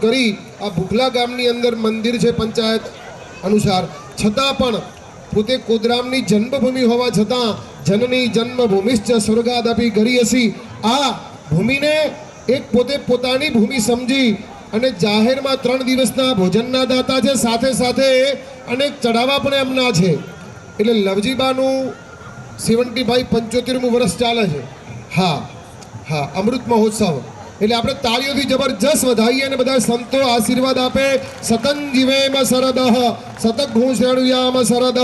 કરી આ ભૂખલા ગામની અંદર મંદિર છે પંચાયત અનુસાર, છતાં પણ પોતે કોદરામની જન્મભૂમિ હોવા છતાં જનની જન્મભૂમિશ્ચ સ્વર્ગાદપી ગરીયસી, આ ભૂમિને એક પોતે પોતાની ભૂમિ સમજી અને જાહેરમાં 3 દિવસના ભોજનના દાતા છે, સાથે સાથે અનેક ચઢાવા પણ એમના છે. એટલે લવજીબાનું 75 વર્ષ ચાલે છે. હા હા, અમૃત મહોત્સવ. એટલે આપણે તાળીઓથી જબરજસ્ત વધાવીએ અને બધા સંતો આશીર્વાદ આપે. સતં જીવેમ શરદઃ શતઘુષેણુયામ શરદઃ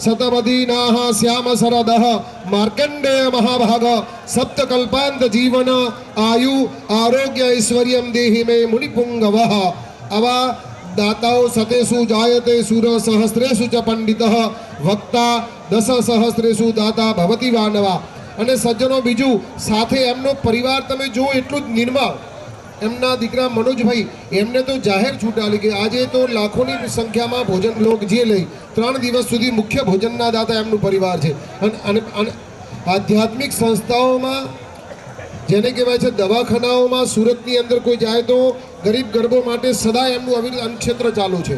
શતમદીનાઃ શ્યામ શરદઃ માર્કંડેય મહાભાગ સપ્તકલ્પાંત જીવન આયુ આરોગ્ય ઐશ્વર્યમ દેહી મે મુનિપુંગવઃ. આવા દાતાઓ સતેષુ જાયતે સુર સહસ્રેષુ ચ પંડિતઃ વક્તા 10 સહસ્રેષુ દાતા ભવતી વાનવા. અને સજ્જનો બીજું સાથે એમનો પરિવાર તમે જુઓ એટલું જ નિર્મળ. એમના દીકરા મનોજભાઈ, એમને તો જાહેર છૂટ આલી કે આજે તો લાખોની સંખ્યામાં ભોજન લોક જે લઈ 3 દિવસ સુધી મુખ્ય ભોજનના દાતા એમનું પરિવાર છે. અને આધ્યાત્મિક સંસ્થાઓમાં જેને કહેવાય છે દવાખાનાઓમાં સુરતની અંદર કોઈ જાય તો ગરીબ ગરબો માટે સદા એમનું અવિરત અન્નક્ષેત્ર ચાલુ છે.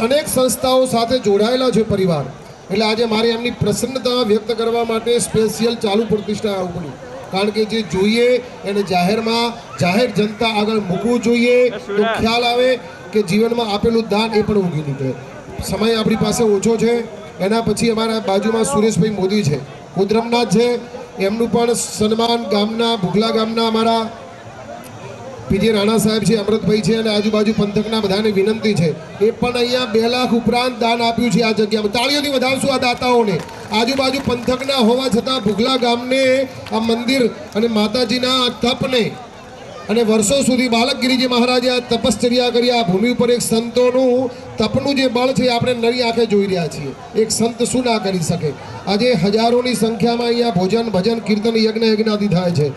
અનેક સંસ્થાઓ સાથે જોડાયેલા છે પરિવાર. એટલે આજે મારે એમની પ્રસન્નતા વ્યક્ત કરવા માટે સ્પેશિયલ ચાલુ પ્રતિષ્ઠા આવવું પડ્યું. કારણ કે જે જોઈએ એને જાહેરમાં જાહેર જનતા આગળ મૂકવું જોઈએ તો ખ્યાલ આવે કે જીવનમાં આપેલું દાન એ પણ ઉગી નીકળે. સમય આપણી પાસે ઓછો છે. એના પછી અમારા બાજુમાં સુરેશભાઈ મોદી છે, કુદરમના છે, એમનું પણ સન્માન ગામના ભૂખલા ગામના અમારા પીજી રાણા સાહેબ છે, અમૃતભાઈ છે અને આજુબાજુ પંથકના બધાને વિનંતી છે એ પણ અહીંયા 2 લાખ ઉપરાંત દાન આપ્યું છે આ જગ્યામાં. તાળીઓથી વધાવશું આ દાતાઓને. આજુબાજુ પંથકના હોવા છતાં ભૂખલા ગામને આ મંદિર અને માતાજીના તપને અને વર્ષો સુધી બાલકગીરીજી મહારાજે આ તપશ્ચર્યા કરી આ ભૂમિ ઉપર એક સંતોનું તપનું જે બળ છે આપણે નરી આંખે જોઈ રહ્યા છીએ. એક સંત શું ના કરી શકે. આજે હજારોની સંખ્યામાં અહીંયા ભોજન ભજન કીર્તન યજ્ઞાદિ થાય છે.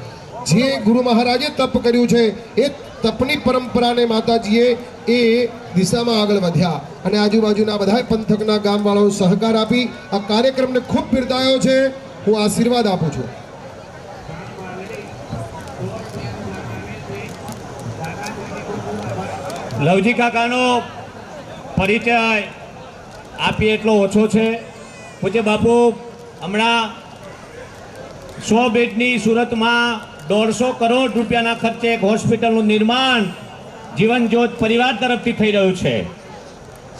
જે ગુરુ મહારાજે તપ કર્યું છે એ તપની પરંપરાને માતાજીએ એ દિશામાં આગળ વધ્યા અને આજુબાજુના બધા પંથકના ગામવાળાઓ સહકાર આપી આ કાર્યક્રમને ખૂબ બિરદાવ્યો છે. હું આશીર્વાદ આપું છું. લવજી કાકાનો પરિચય આપીએ એટલો ઓછો છે. પૂજ્ય બાપુ હમણાં 100 બેડની સુરતમાં 150 કરોડ રૂપિયાના ખર્ચે એક હોસ્પિટલનું નિર્માણ જીવન જ્યોત પરિવાર તરફથી થઈ રહ્યું છે.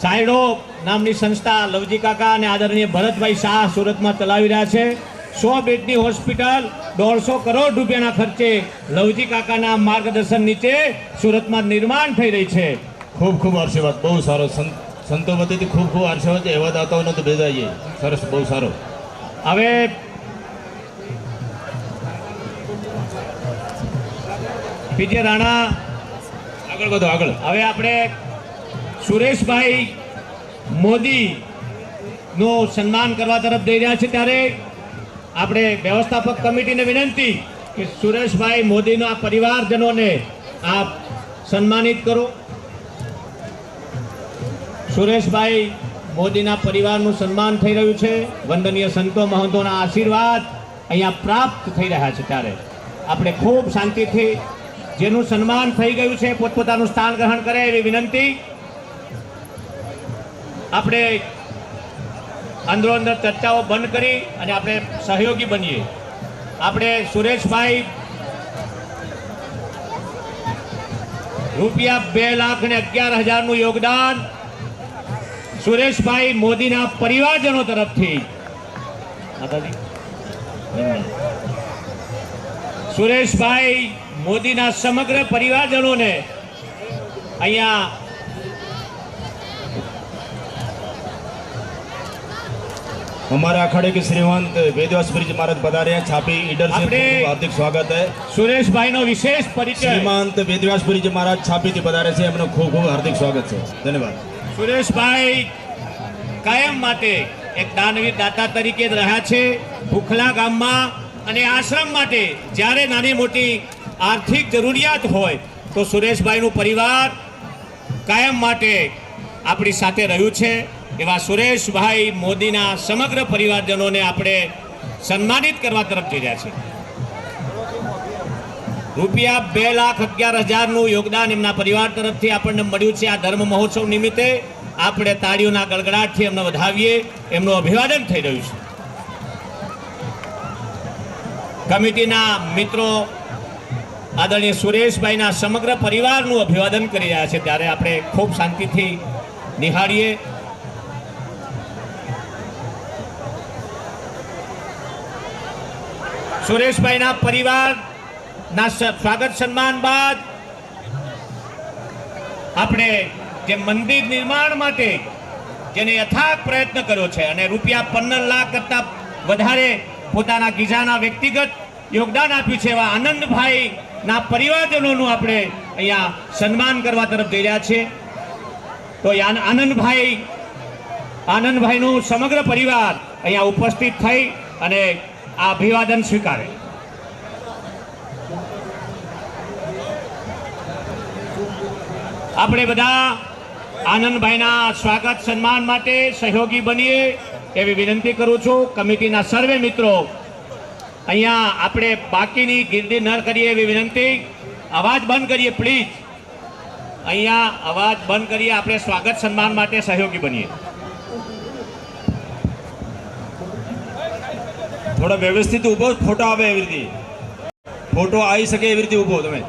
સાયડો નામની સંસ્થા લવજી કાકા અને આદરણીય ભરતભાઈ શાહ સુરતમાં ચલાવી રહ્યા છે. 100 બેડની હોસ્પિટલ 150 કરોડ રૂપિયાના ખર્ચે લવજી કાકાના માર્ગદર્શન નીચે સુરતમાં નિર્માણ થઈ રહી છે. ખૂબ ખૂબ આશીર્વાદ. બહુ સારો. સંતો વતીથી ખૂબ ખૂબ આશીર્વાદ. એવા દાતાઓને તો ભેજાઈએ. સરસ, બહુ સારો. હવે પીજે રાણા આગળ વધો, આગળ. હવે આપણે સુરેશભાઈ મોદીનું સન્માન કરવા તરફ જઈ રહ્યા છે ત્યારે આપણે વ્યવસ્થાપક કમિટીને વિનંતી કે સુરેશભાઈ મોદીના પરિવારજનોને આપ સન્માનિત કરો. સુરેશભાઈ મોદીના પરિવારનું સન્માન થઈ રહ્યું છે. વંદનીય સંતો મહંતોના આશીર્વાદ અહીંયા પ્રાપ્ત થઈ રહ્યા છે ત્યારે આપણે ખૂબ શાંતિથી જેનું સન્માન થઈ ગયું છે પોતપોતાનું સ્થાન ગ્રહણ કરે એવી વિનંતી. આપણે અંદરો અંદર ચર્ચાઓ બંધ કરી અને આપણે સહયોગી બનીએ. આપણે સુરેશભાઈ રૂપિયા 2,11,000નું યોગદાન સુરેશભાઈ મોદીના પરિવારજનો તરફથી સુરેશભાઈ મોદીના સમગ્ર પરિવારજનોને અહીંયા हमारे अखाड़े के श्रीमंत वेदव्यासपुरी जी महाराज पधारे हैं. छापी ईडर से हार्दिक स्वागत है. सुरेशभाई नो विशेष परिचय. श्रीमंत वेदव्यासपुरी जी महाराज छापी थी पधारे છે. એમનો ખૂબ ખૂબ હાર્દિક સ્વાગત છે. ધન્યવાદ. સુરેશભાઈ કાયમ માટે એક દાનવીર દાતા તરીકે રહ્યા છે ભૂખલા ગામમાં અને આશ્રમ માટે જ્યારે નાની મોટી આર્થિક જરૂરિયાત હોય તો સુરેશભાઈનું પરિવાર કાયમ માટે આપણી સાથે રહ્યું છે. એવા સુરેશભાઈ મોદીના સમગ્ર પરિવારજનોને આપણે સન્માનિત કરવા તરફ જઈ રહ્યા છીએ. રૂપિયા 2,11,000નું યોગદાન એમના પરિવાર તરફથી આપણને મળ્યું છે. આ ધર્મ મહોત્સવ નિમિત્તે આપણે તાળીઓના ગડગડાટથી એમને વધાવીએ, એમનું અભિવાદન થઈ રહ્યું છે. કમિટીના મિત્રો આદરણીય સુરેશભાઈના સમગ્ર પરિવારનું અભિવાદન કરી રહ્યા છે, ત્યારે આપણે ખૂબ શાંતિથી નિહાળીએ. સુરેશભાઈના પરિવારના સ્વાગત સન્માન બાદ આપણે જે મંદિર નિર્માણ માટે જેને યથાર્થ પ્રયત્ન કર્યો છે અને રૂપિયા 15 લાખ કરતા વધારે પોતાના ગીઝાના વ્યક્તિગત યોગદાન આપ્યું છે એવા આનંદભાઈના પરિવારજનોનું આપણે અહીંયા સન્માન કરવા તરફ જઈ રહ્યા છીએ. તો આનંદભાઈનું સમગ્ર પરિવાર અહીંયા ઉપસ્થિત થઈ અને આ અભિવાદન સ્વીકારે. આપણે બધા આનંદભાઈના સ્વાગત સન્માન માટે સહયોગી બનીએ એવી વિનંતી કરું છું. કમિટીના સર્વે મિત્રો અહીંયા આપણે બાકીની ગીર્દી ન કરીએ એવી વિનંતી. અવાજ બંધ કરીએ પ્લીઝ, અહીંયા અવાજ બંધ કરીએ. આપણે સ્વાગત સન્માન માટે સહયોગી બનીએ. થોડા વ્યવસ્થિત ઊભો, ફોટો આવે એવી રીતે, ફોટો આવી શકે એવી રીતે ઊભો તમે.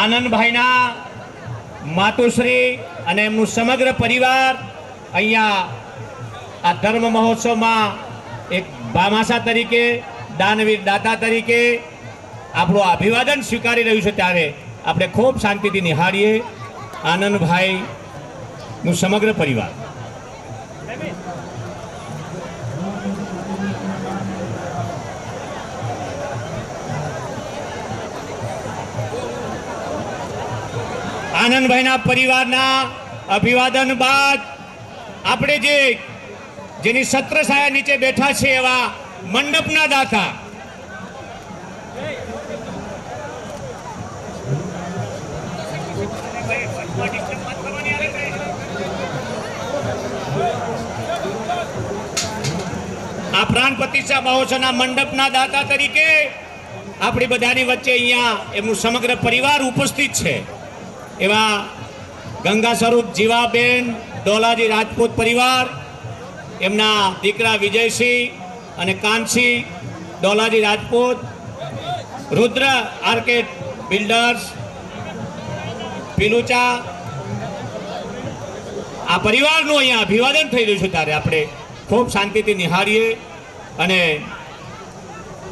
આનંદભાઈના માતુશ્રી અને એમનું સમગ્ર પરિવાર અહીંયા આ ધર્મ મહોત્સવમાં એક ભામાસા તરીકે, દાનવીર દાતા તરીકે આપણું અભિવાદન સ્વીકારી રહ્યું છે, ત્યારે આપણે ખૂબ શાંતિથી નિહાળીએ. આનંદભાઈનું સમગ્ર પરિવાર આનંદભાઈના પરિવારના અભિવાદન બાદ આપણે જેની છત્રછાયા નીચે બેઠા છે એવા મંડપના દાતા આ પ્રાણ પ્રતિષ્ઠા મહોત્સવના મંડપના દાતા તરીકે આપણી બધાની વચ્ચે અહીંયા એમનું સમગ્ર પરિવાર ઉપસ્થિત છે એવા ગંગા સ્વરૂપ જીવાબેન ડોલાજી રાજપૂત પરિવાર, એમના દીકરા વિજયસિંહ અને કાનસિંહ ડોલાજી રાજપૂત, રુદ્ર આર્કેડ બિલ્ડર્સ પીલુચા, આ પરિવારનું અહીંયા અભિવાદન થઈ રહ્યું છે, ત્યારે આપણે ખૂબ શાંતિથી નિહાળીએ. અને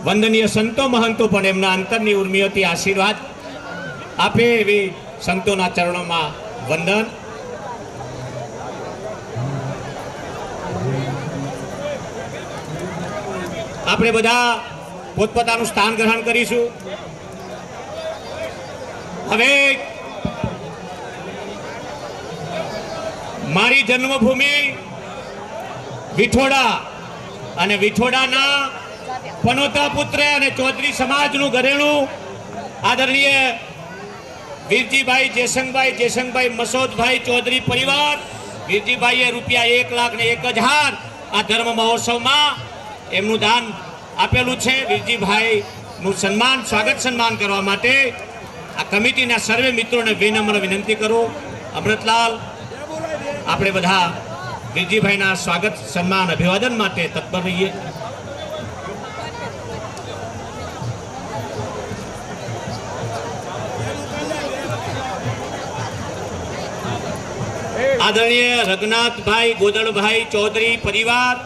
વંદનીય સંતો મહંતો પણ એમના અંતરની ઉર્મિઓથી આશીર્વાદ આપે એવી સંતોના ચરણોમાં વંદન. આપણે બધા પોતપોતાનું સ્થાન ગ્રહણ કરીશું. હવે મારી જન્મભૂમિ વિઠોડા અને વિઠોડાના પનોતા પુત્ર અને ચૌધરી સમાજનું ઘરેણું આદરણીય વીરજીભાઈ જેસંગભાઈ મસોદભાઈ ચૌધરી પરિવાર, વીરજીભાઈએ રૂપિયા 1,01,000 આ ધર્મ મહોત્સવમાં એમનું દાન આપેલું છે. વીરજીભાઈનું સ્વાગત સન્માન કરવા માટે આ કમિટીના સર્વે મિત્રોને વિનમ્ર વિનંતી કરું. અમૃતલાલ, આપણે બધા વીરજીભાઈના સ્વાગત સન્માન અભિવાદન માટે તત્પર રહીએ. આદરણીય રઘનાથભાઈ ગોદળભાઈ ચૌધરી પરિવાર,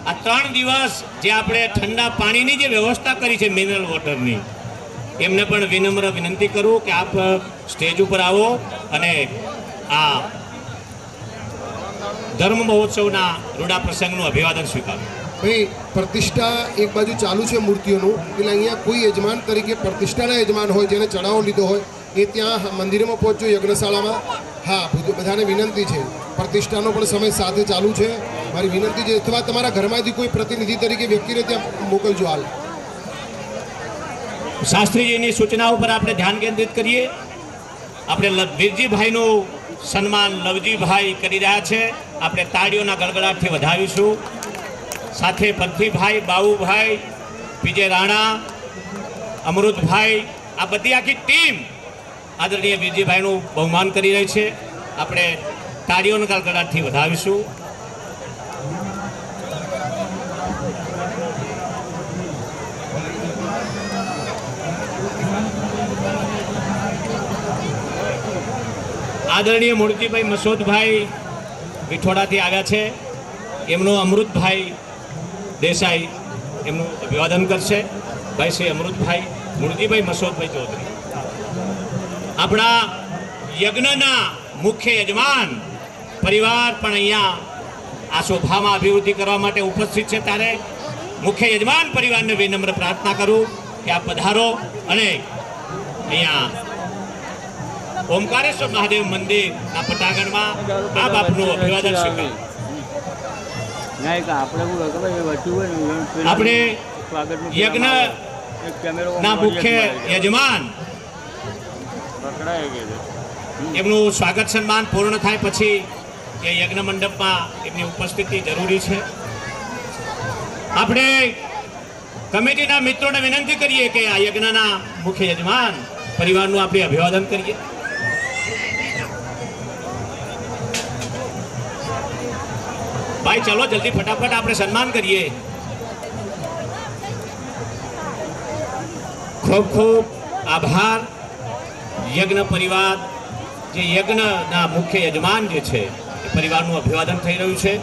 આ 3 દિવસ જે આપણે ઠંડા પાણીની જે વ્યવસ્થા કરી છે મિનરલ વોટરની, એમને પણ વિનમ્ર વિનંતી કરું કે આપ સ્ટેજ ઉપર આવો અને આ ધર્મ મહોત્સવના રૂડા પ્રસંગનું અભિવાદન સ્વીકારો. ભાઈ, પ્રતિષ્ઠા એક બાજુ ચાલુ છે મૂર્તિઓનું, એટલે અહીંયા કોઈ યજમાન તરીકે પ્રતિષ્ઠાના યજમાન હોય જેને ચડાવો લીધો હોય એ ત્યાં મંદિરમાં પહોંચજો, યજ્ઞશાળામાં. હા, બધાને વિનંતી છે, પ્રતિષ્ઠાનો પણ સમય સાથે ચાલુ છે. મારી વિનંતી છે, અથવા તમારા ઘરમાંથી કોઈ પ્રતિનિધિ તરીકે વ્યક્તિને ત્યાં મોકલજો. હાલ શાસ્ત્રીજીની સૂચનાઓ પર આપણે ધ્યાન કેન્દ્રિત કરીએ. આપણે વીરજીભાઈનું સન્માન લવજીભાઈ કરી રહ્યા છે, આપણે તાળીઓના ગડગડાટથી વધાવીશું. સાથે પથ્થીભાઈ, બાબુભાઈ, પીજે રાણા, અમૃતભાઈ, આ બધી આખી ટીમ આદરણીય વીરજીભાઈનું બહુમાન કરી રહી છે. આપણે તાળીઓના ગડગડાટથી વધાવીશું. આદરણીય મૂર્તિભાઈ મસોદભાઈ વિઠોડાથી આવ્યા છે. એમનું અમૃતભાઈ દેસાઈ એમનું અભિવાદન કરશે. ભાઈ શ્રી અમૃતભાઈ મૂર્તિભાઈ મસોદભાઈ ચૌધરી આપણા યજ્ઞના મુખ્ય યજમાન પરિવાર પણ અહીંયા આ શોભામાં અભિવૃદ્ધિ કરવા માટે ઉપસ્થિત છે. ત્યારે મુખ્ય યજમાન પરિવારને વિનમ્ર પ્રાર્થના કરું કે આ પધારો અને અહીંયા ઓમકારેશ્વર મહાદેવ મંદિરના પટાંગણમાં આ બાપનું અભિવાદન સ્વીકારો. આપણે યજ્ઞના મુખ્ય યજમાન એમનું સ્વાગત સન્માન પૂર્ણ થાય પછી એ યજ્ઞ મંડપમાં એમની ઉપસ્થિતિ જરૂરી છે. આપણે કમિટીના મિત્રોને વિનંતી કરીએ કે આ યજ્ઞના મુખ્ય યજમાન પરિવારનું આપણે અભિવાદન કરીએ. ભાઈ ચાલો જલ્દી ફટાફટ આપણે સન્માન કરીએ. ખૂબ ખૂબ આભાર. યજ્ઞ પરિવાર જે યજ્ઞના મુખ્ય યજમાન જે છે એ પરિવારનું અભિવાદન થઈ રહ્યું છે.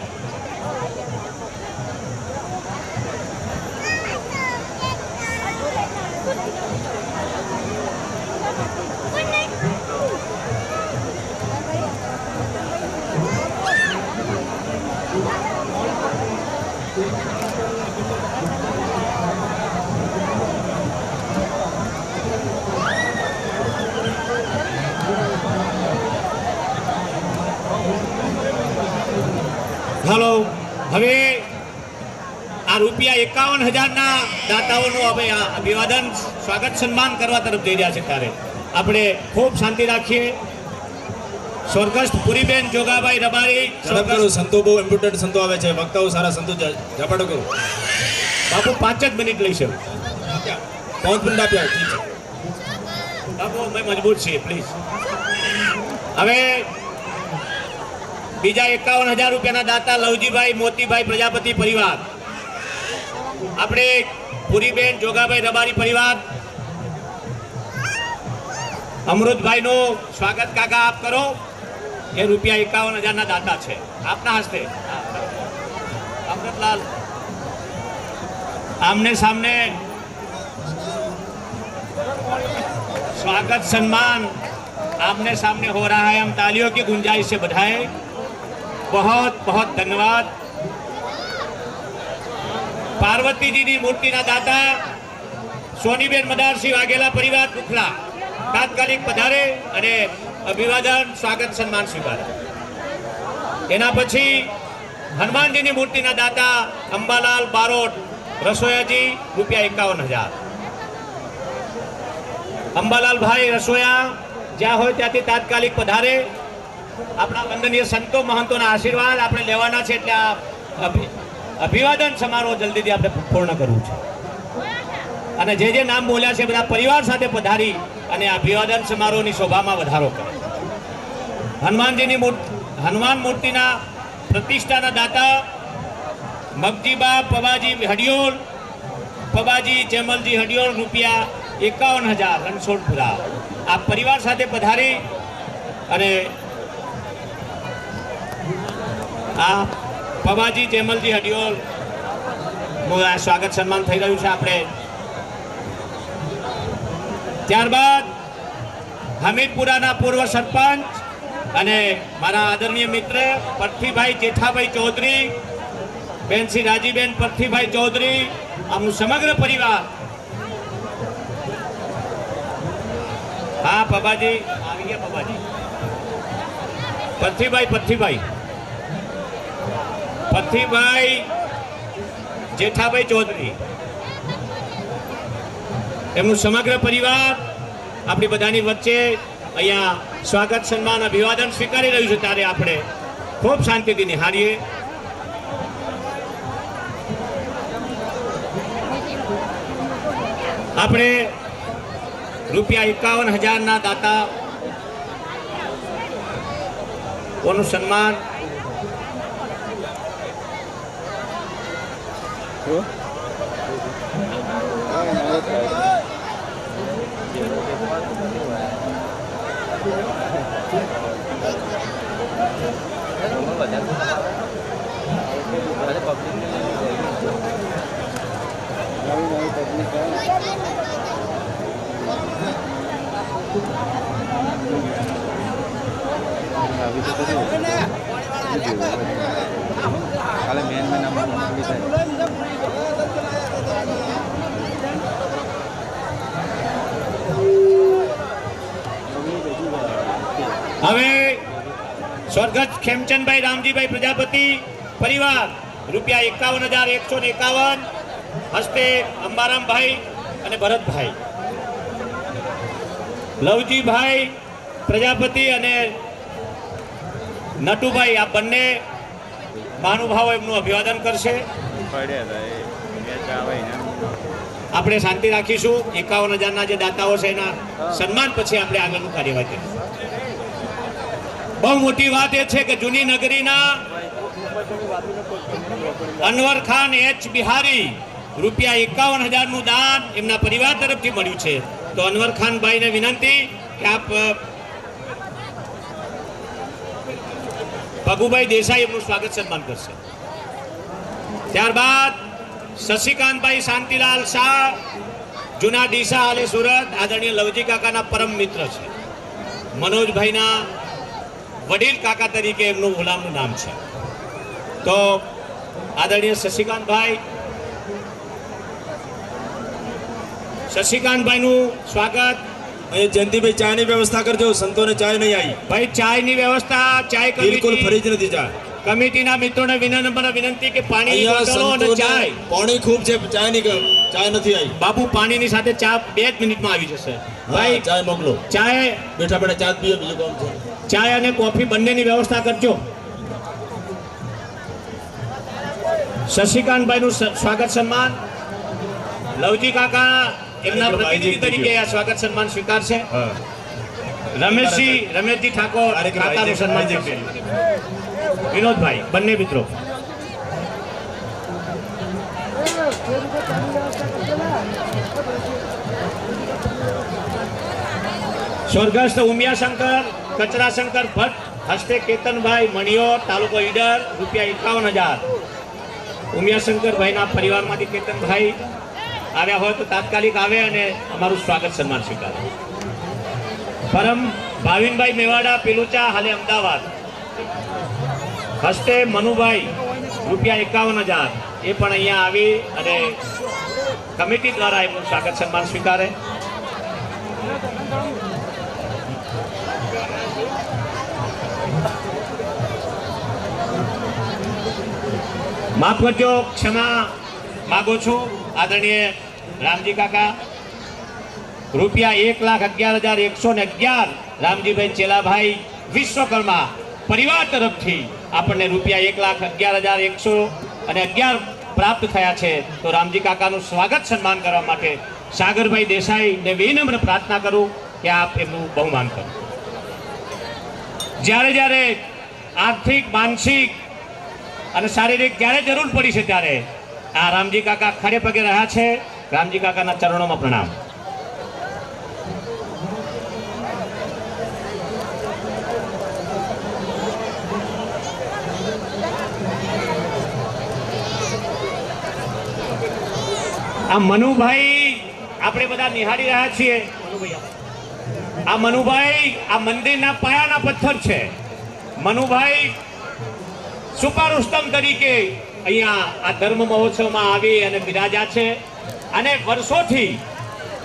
હાલો, હવે આ ₹51,000ના દાતાઓનું હવે આ અભિવાદન સ્વાગત સન્માન કરવા તરફ જઈ રહ્યા છે. ત્યારે આપણે ખૂબ શાંતિ રાખીએ. સ્વર્ગસ્થ પુરીબેન જોગાભાઈ રબારી સંતો બહુ ઇમ્પોર્ટન્ટ સંતો આવે છે, વક્તાઓ સારા સંતો ઝપાટો કરો. બાપુ 5 જ મિનિટ લઈશું. 5 મિનિટ આપ્યા. ઠીક છે બાપુ અમે મજબૂત છીએ, પ્લીઝ. હવે બીજા ₹51,000ના દાતા લવજીભાઈ મોતીભાઈ પ્રજાપતિ પરિવાર, આપણે પુરીબેન જોગાભાઈ રબારી પરિવાર, અમૃતભાઈનું સ્વાગત કાકા આપ કરો. એ ₹51,000ના દાતા છે. આપના હસ્તે અમૃતલાલ आमने सामने स्वागत सम्मान आमने सामने हो रहा है. हम तालियों की गुंजाइश से बधाएं. बहुत बहुत धन्यवाद. पार्वती जी की मूर्ति ना दाता सोनीबेन मदारसिंह वाघेला परिवार कुखला तात्कालिक पधारे અને અભિવાદન સ્વાગત સન્માન સ્વીકારે. એના પછી હનુમાનજીની મૂર્તિના દાતા અંબાલાલ બારોટ રસોયાજી ₹51,000. અંબાલાલ ભાઈ રસોયા જ્યાં હોય ત્યાંથી તાત્કાલિક પધારે. આપણા વંદનીય સંતો મહંતોના આશીર્વાદ આપણે લેવાના છે એટલે આ અભિવાદન સમારોહ જલ્દીથી આપણે પૂર્ણ કરવું છે. અને જે નામ બોલ્યા છે બધા પરિવાર સાથે પધારી અને અભિવાદન સમારોહની શોભામાં વધારો કરે. હનુમાન મૂર્તિના પ્રતિષ્ઠાના દાતા મગજીબા પવાજી હડિયોલ, પવાજી જેમલજી હડિયોલ ₹51,000 રણછોડપુરા. આ પરિવાર સાથે પધારી અને આ પવાજી જેમલજી હડિયોલ સ્વાગત સન્માન થઈ રહ્યું છે આપણે. ત્યારબાદ હમીરપુરાના પૂર્વ સરપંચ અને મારા આદરણીય મિત્ર પરથીભાઈ જેઠાભાઈ ચૌધરી, બેન શ્રી રાજીબેન પરથીભાઈ ચૌધરી, આમનું સમગ્ર પરિવાર. હા પબાજી આવી ગયા. પબાજી પરથીભાઈ જેઠાભાઈ ચૌધરી, એમનું સમગ્ર પરિવાર આપણી બધાની વચ્ચે અહીંયા સ્વાગત સન્માન અભિવાદન સ્વીકારી રહ્યું છે. ત્યારે આપણે ખૂબ શાંતિથી નિહાળીએ. આપણે ₹51,000 દાતા કોનું સન્માન હવે સ્વર્ગસ્થ ખેમચંદભાઈ રામજીભાઈ પ્રજાપતિ પરિવાર ₹51,151 હસ્તે અંબારામભાઈ અને ભરતભાઈ, લવજીભાઈ પ્રજાપતિ અને નટુભાઈ આ બંને મહાનુભાવો એમનું અભિવાદન કરશે. આપણે શાંતિ રાખીશું. 51,000 જે દાતાઓ છે એના સન્માન પછી આપણે આગળનું કાર્યવાહી કરીશું. બહુ મોટી વાત એ છે કે જૂની નગરીના અનવર ખાન એચ બિહારી ₹51,000 દાન એમના પરિવાર તરફથી મળ્યું છે. તો અનવર ખાનભાઈને વિનંતી કે આપ પગુભાઈ દેસાઈ એમનું સ્વાગત સન્માન કરશે. ત્યારબાદ શશિકાંતભાઈ શાંતિલાલ શાહ જૂના ડીસા હાલે સુરત, આદરણીય લવજી કાકાના પરમ મિત્ર છે. મનોજભાઈના વડીલ કાકા તરીકે એમનું ગુલામનું નામ છે. તો આદરણીય શશિકાંતભાઈનું સ્વાગત. જયંતિભાઈ ચાની વ્યવસ્થા કરજો, સંતોને ચાય નહીં આવી. ભાઈ ચાયની વ્યવસ્થા, ચાય બિલકુલ ફરી જ નથી ચા. કમિટીના મિત્રોને વિનંતી કે પાણી અને ચાય. પાણી ખૂબ છે, ચાય નથી આવી. બાપુ પાણીની સાથે ચા 2 જ મિનિટમાં આવી જશે. ભાઈ ચાય મોકલો. ચાય બેઠા બેઠા ચા પીએ, બીજું કામ છે. ચાય અને કોફી બંનેની વ્યવસ્થા કરજો. શશિકાંતભાઈનું સ્વાગત સન્માન. લવજી કાકા એમના પ્રતિનિધિ તરીકે આ સ્વાગત સન્માન સ્વીકારશે. રમેશજી ઠાકોર કાકાનું સન્માન કરશે. વિનોદભાઈ, બંને મિત્રો. સ્વર્ગસ્થ ઉમિયાશંકર કચરાશંકર ભટ્ટ હસ્તે કેતનભાઈ મણિયોર, તાલુકો ઈડર, ₹51,000. ઉમિયાશંકરભાઈના પરિવારમાંથી કેતનભાઈ આવ્યા હોય તો તાત્કાલિક આવે અને અમારું સ્વાગત સન્માન સ્વીકારે. પરમ ભાવિનભાઈ મેવાડા પિલુચા હાલે અમદાવાદ હસ્તે મનુભાઈ ₹51,000 એ પણ અહીંયા આવી અને કમિટી દ્વારા એમનું સ્વાગત સન્માન સ્વીકારે. માફ કરજો, ક્ષમા માગો છું આદરણીય રામજી કાકા. ₹1,11,111 રામજીભાઈ ચેલાભાઈ વિશ્વકર્મા પરિવાર તરફથી આપણને ₹1,11,111 પ્રાપ્ત થયા છે. તો રામજી કાકાનું સ્વાગત સન્માન કરવા માટે સાગરભાઈ દેસાઈને વિનમ્ર પ્રાર્થના કરું કે આપ એમનું બહુમાન કરો. જ્યારે આર્થિક, માનસિક અને શારીરિક જ્યારે જરૂર પડી છે ત્યારે આ રામજી કાકા ખડે પગે રહ્યા છે. રામજી કાકાના ચરણોમાં પ્રણામ. આ મનુભાઈ આપણે બધા નિહાળી રહ્યા છીએ. આ મનુભાઈ આ મંદિરના પાયાના પથ્થર છે. મનુભાઈ સુપારુસ્તમ તરીકે અહીંયા આ ધર્મ મહોત્સવમાં આવી અને બિરાજા છે અને વર્ષોથી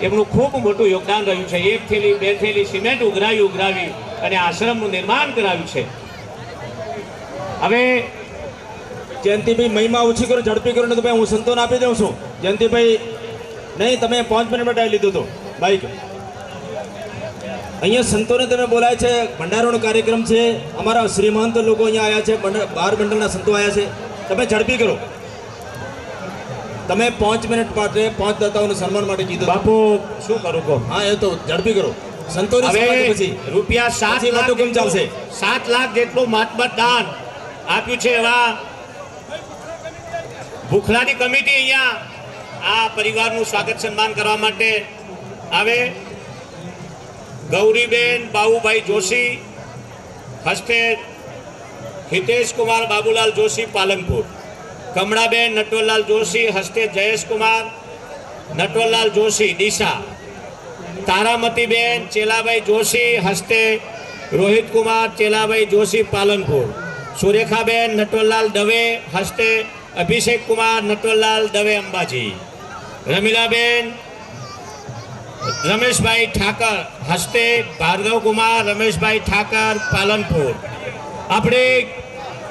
એમનું ખૂબ મોટું યોગદાન રહ્યું છે. 1 થેલી 2 થેલી સિમેન્ટ ઉઘરાવી અને આશ્રમનું નિર્માણ કરાવ્યું છે. હવે જયંતિભાઈ મહિમા ઓછી કરો, ઝડપી કરો, ને તો ભાઈ હું સંતોને આપી દઉં છું. જયંતિભાઈ નહીં, તમે 5 મિનિટ માટે લીધું હતું બાઈક. અહીંયા સંતોને તમે બોલાય છે, ભંડારોનો કાર્યક્રમ છે. અમારા શ્રીમંત લોકો અહીંયા આવ્યા છે, 12 મંડળના સંતો આવ્યા છે. તમે ઝડપી કરો. તમે 5 મિનિટ માટે 5 દાતાઓનું સન્માન માટે કીધું. બાપુ શું કરું કહો હા એ તો ઝડપી કરો. સંતોની હવે સભા પછી રૂપિયા 7 પછી લાખ વટહુકમ ચાલશે. 7 લાખ જેટલું મહાત્મા દાન આપ્યું છે એવા ભૂખલાની કમિટી અહીંયા આ પરિવારનું સ્વાગત સન્માન કરવા માટે આવે. ગૌરીબેન બાબુભાઈ જોશી હસ્તે હિતેશ કુમાર બાબુલાલ જોશી પાલનપુર. કમળાબેન નટવરલાલ જોશી હસ્તે જયેશ કુમાર નટવરલાલ જોશી ડીસા. તારામતીબેન ચેલાભાઈ જોશી હસ્તે રોહિત કુમાર ચેલાભાઈ જોશી પાલનપુર. સુરેખાબેન નટવરલાલ દવે હસ્તે અભિષેક કુમાર નટવરલાલ દવે અંબાજી. રમીલાબેન રમેશભાઈ ઠાકર હસ્તે ભાર્ગવ કુમાર રમેશભાઈ ઠાકર પાલનપુર. આપણે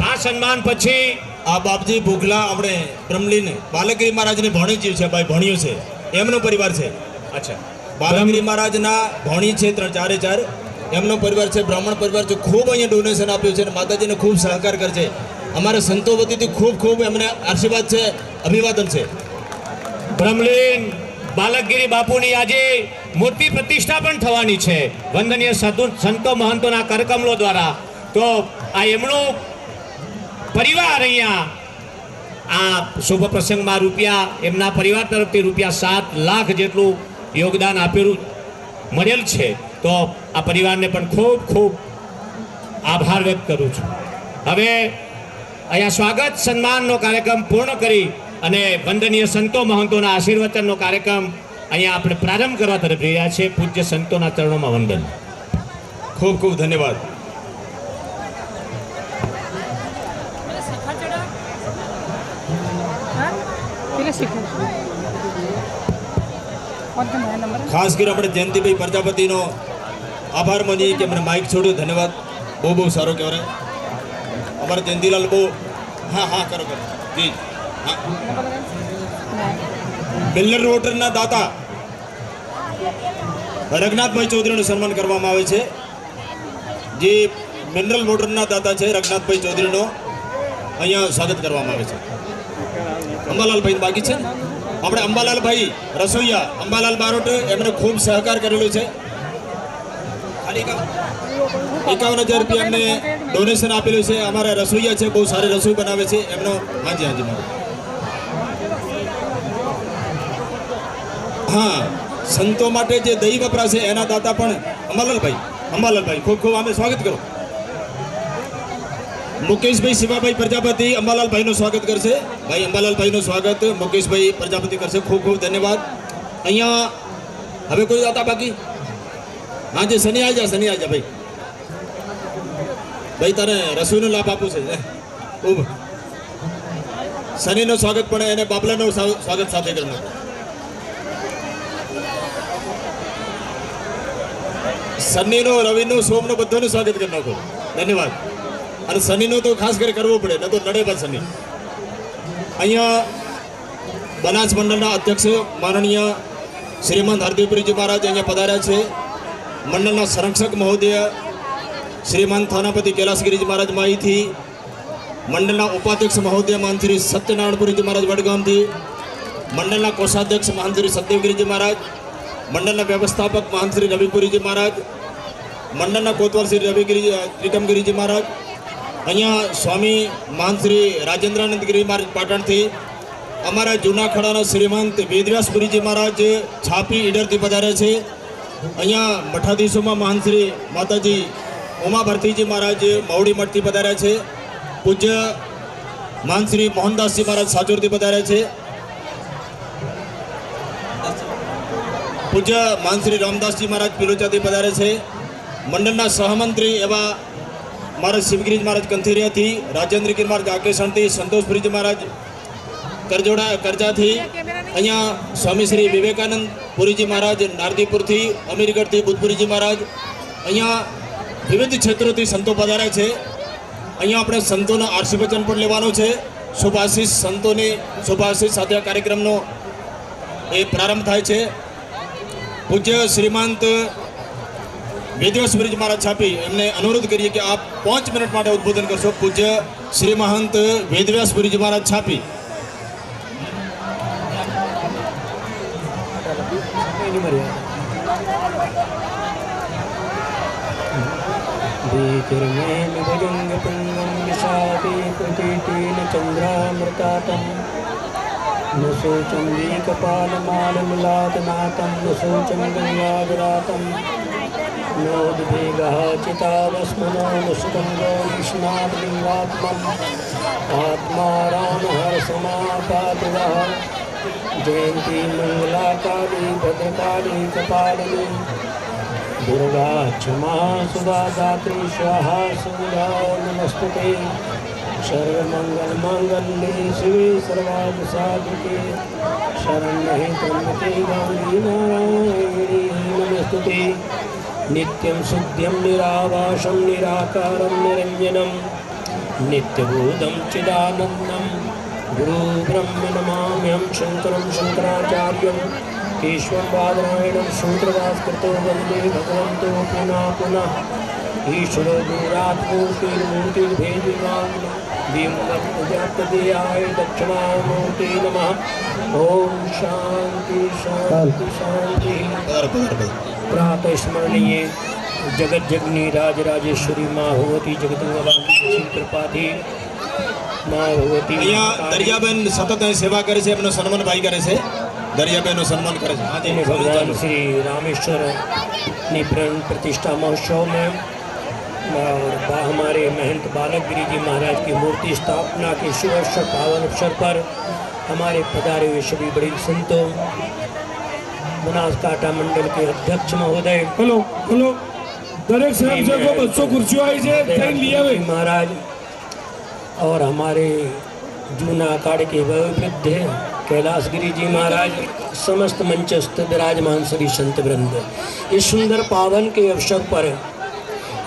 આ સન્માન પછી આ બાપજી ભૂખલા આપણે બ્રહ્મલીન બાલકગીરી મહારાજની ભણીજી છે ભાઈ, ભણ્યું છે એમનો પરિવાર છે. અચ્છા બાલકગીરી મહારાજના ભણી છે 3 એમનો પરિવાર છે, બ્રાહ્મણ પરિવાર છે. ખૂબ અહીંયા ડોનેશન આપ્યું છે અને માતાજીને ખૂબ સહકાર કરે છે. અમારા સંતો વતીથી ખૂબ ખૂબ એમને આશીર્વાદ છે, અભિવાદન છે. બ્રહ્મલીન બાલકગીરી બાપુની આજે મૂર્તિ પ્રતિષ્ઠા પણ થવાની છે વંદનીય સંતો મહંતોના કરકમલો દ્વારા. તો આ એમનું પરિવાર અહીંયા આ શુભ પ્રસંગમાં એમના પરિવાર તરફથી રૂપિયા 7 લાખ જેટલું યોગદાન આપેલું મળેલ છે. તો આ પરિવારને પણ ખૂબ ખૂબ આભાર વ્યક્ત કરું છું. હવે અહીંયા સ્વાગત સન્માનનો કાર્યક્રમ પૂર્ણ કરી અને વંદનીય સંતો મહંતોના આશીર્વચનનો કાર્યક્રમ અહીંયા આપણે પ્રારંભ કરવા તરફ જઈ રહ્યા છીએ. પૂજ્ય સંતોના ચરણોમાં વંદન. ખૂબ ખૂબ ધન્યવાદ. ખાસ કરી આપણે જયંતિભાઈ પ્રજાપતિનો આભાર માનીએ કે મને માઇક છોડ્યો. ધન્યવાદ, બહુ બહુ સારો કહેવાય. અમારા જયંતિલાલ બહુ હા હા કરો કરો જી હા. મિલર વોટરના દાતા રઘનાથભાઈ ચૌધરીનું સન્માન કરવામાં આવે છે. જે મિનરલ વોટરના દાતા છે રઘનાથભાઈ ચૌધરીનો અહીંયા સ્વાગત કરવામાં આવે છે. અંબાલાલભાઈ બાકી છે ને આપણે અંબાલાલભાઈ રસોઈયા અંબાલાલ બારોટ એમને ખૂબ સહકાર કરેલો છે. ખાલી 51,000 રૂપિયા એમને ડોનેશન આપેલું છે. અમારા રસોઈયા છે, બહુ સારી રસોઈ બનાવે છે એમનો. હાજી હાજી મારું હા. સંતો માટે જે દહીં વપરાશે એના દાતા પણ અંબાલાલભાઈ ખૂબ ખૂબ અમે સ્વાગત કરો. મુકેશભાઈ શિવાભાઈ પ્રજાપતિ અંબાલાલભાઈનું સ્વાગત કરશે. ભાઈ અંબાલાલભાઈનું સ્વાગત મુકેશભાઈ પ્રજાપતિ કરશે. ખૂબ ખૂબ ધન્યવાદ. અહીંયા હવે કોઈ દાતા બાકી? હા જી શનિ આવી જા ભાઈ. ભાઈ તારે રસોઈનો લાભ આપવું છે. ખૂબ શનિનું સ્વાગત પણ એને બાબલાનું સ્વાગત સાથે કરવું. શનિનો રવિનો સોમનો બધાનું સ્વાગત કરી નાખો. ધન્યવાદ. અને શનિનો તો ખાસ કરી કરવો પડે, ન તો લડે પણ શનિ. અહીંયા બનાસ મંડળના અધ્યક્ષ માનનીય શ્રીમંત હરદેવપુરીજી મહારાજ અહીંયા પધાર્યા છે. મંડળના સંરક્ષક મહોદય શ્રીમંત થાનાપતિ કૈલાસગીરીજી મહારાજ માહીથી, મંડળના ઉપાધ્યક્ષ મહોદય મહંત શ્રી સત્યનારાયણપુરીજી મહારાજ વડગામથી, મંડળના કોષાધ્યક્ષ મહંત શ્રી સતદેવગીરીજી મહારાજ, મંડળના વ્યવસ્થાપક મહંત શ્રી રવિપુરીજી મહારાજ, મંડળના કોતવાલ શ્રી ત્રિકમગીરીજી મહારાજ, અહીંયા સ્વામી મહંત શ્રી રાજેન્દ્રાનંદગીરી મહારાજ પાટણથી, અમારા જૂના ખડાના શ્રીમંત વેદવ્યાસપુરીજી મહારાજ છાપી ઈડરથી પધાર્યા છે. અહીંયા મઠાધીશોમાં મહંત શ્રી માતાજી ઉમા ભરતીજી મહારાજ મવડી મઠથી પધાર્યા છે. પૂજ્ય મહંત શ્રી મોહનદાસજી મહારાજ સાચોરથી પધાર્યા છે. પૂજ્ય મહંત શ્રી રામદાસજી મહારાજ પિલોચાથી પધાર્યા છે. મંડળના સહમંત્રી એવા મહારાજ શિવગીરી મહારાજ કંથેરિયાથી, રાજેન્દ્રગીરી મહારાજ આકેશણથી, સંતોષપુરીજી મહારાજ કરજાથી, અહીંયા સ્વામી શ્રી વિવેકાનંદ પુરીજી મહારાજ નારદીપુરથી, અમીરગઢથી બુદ્ધપુરીજી મહારાજ, અહીંયા વિવિધ ક્ષેત્રોથી સંતો પધાર્યા છે. અહીંયા આપણે સંતોના આશીર્વચન પણ લેવાનું છે. શુભાશીષ સંતોની શુભાશીષ સાથે આ કાર્યક્રમનો એ પ્રારંભ થાય છે. પૂજ્ય શ્રીમંત વેદવ્યાસપુરીજી મહારાજ છાપી એમને અનુરોધ કરીએ કે આપ 5 મિનિટ માટે ઉદ્બોધન કરશો. પૂજ્ય શ્રી મહંત વેદવ્યાસપુરીજી મહારાજ છાપી. એની મર્યાદા ભજંગ પુંગમ વિશાપી પ્રતિટેન ચંદ્રામૃતાતમ ન શોચમ કપાલમાલમલાતનાથમ ન શોચમ ગંગાજરાતમ નોદ્વેગः ચિતાવસ્મનો ન સુગંગો નિષ્ણાતલિંગાત્મમ આત્મા રામ હર સમાપાદવઃ जयंती मंगला काली भद्रकाली कपालिनी दुर्गा क्षमा सुधा दात्री स्वाहा सुधा नमस्तुते सर्वमंगल मांगल्ये शिवे सर्वार्थ साधिके शरण्ये त्र्यंबके गौरी नारायणी नमस्तुते नित्यं शुद्ध्यं निराभासं निराकारं निरञ्जनं नित्यभूतं चिदानन्दं गुरु ब्रह्म नमाम्यहं शंकरं शंकराचार्यं केशवं बादरायणं सूत्रभास्कृतो वन्दे भगवन्तो पुनः पुनः ईश्वरो दूरात्मूर्तिर्मूर्तिर्भेदिमान् भीमवत्प्रजापतियाय दक्षिणामूर्ते नमः ओम शांति शांति शांति। प्रातः स्मरणीय जगत जगनी राजराजेश्वरी माँ भगवती जगदम्बा कृपाથી माँ भगवती અહીંયા દરિયાબેન સતત અહીં સેવા કરે છે, એમનો સન્માન ભાઈ કરે છે, દરિયાબેનનું સન્માન કરે છે। અને ભગવાન श्री रामेश्वर ની પ્રાણ प्रतिष्ठा महोत्सव में और हमारे महंत बालक गिरी जी महाराज की मूर्ति स्थापना के शुभ अवसर पावन अवसर पर हमारे पधारे हुए सभी बड़े संतों, बनासकांठा मंडल के अध्यक्ष महोदय हेलो हेलो दरेक साहब से को 200 कुर्सियों आई से ट्रेन लिया हुए महाराज और हमारे जूना अखाड़े के वयोवृद्ध कैलाश गिरी जी महाराज, समस्त मंचस्थ विराजमान श्री संत वृंद, इस सुंदर पावन के अवसर पर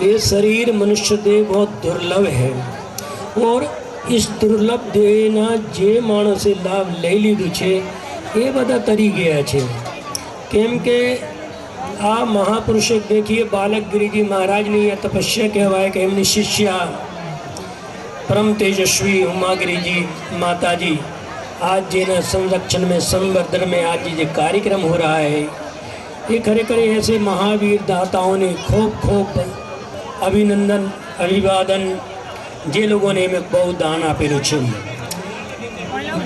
ये शरीर मनुष्य देह बहुत दुर्लभ है और इस दुर्लभ देहना जे माणसे લાભ લઈ લીધું છે એ બધા તરી ગયા છે। કેમ કે આ મહાપુરુષે देखिए बालक गिरिजी महाराज ने यह तपस्या कहवाए कि एमनी शिष्या परम तेजस्वी उमा गिरिजी माता जी आज जिन संरक्षण में संवर्धन में आज ये कार्यक्रम हो रहा है, ये खरेखर ऐसे महावीर दाताओं ने खूब खूब अभिनंदन अभिवादन जे लोगों ने में बहुत दान आपेલું છે।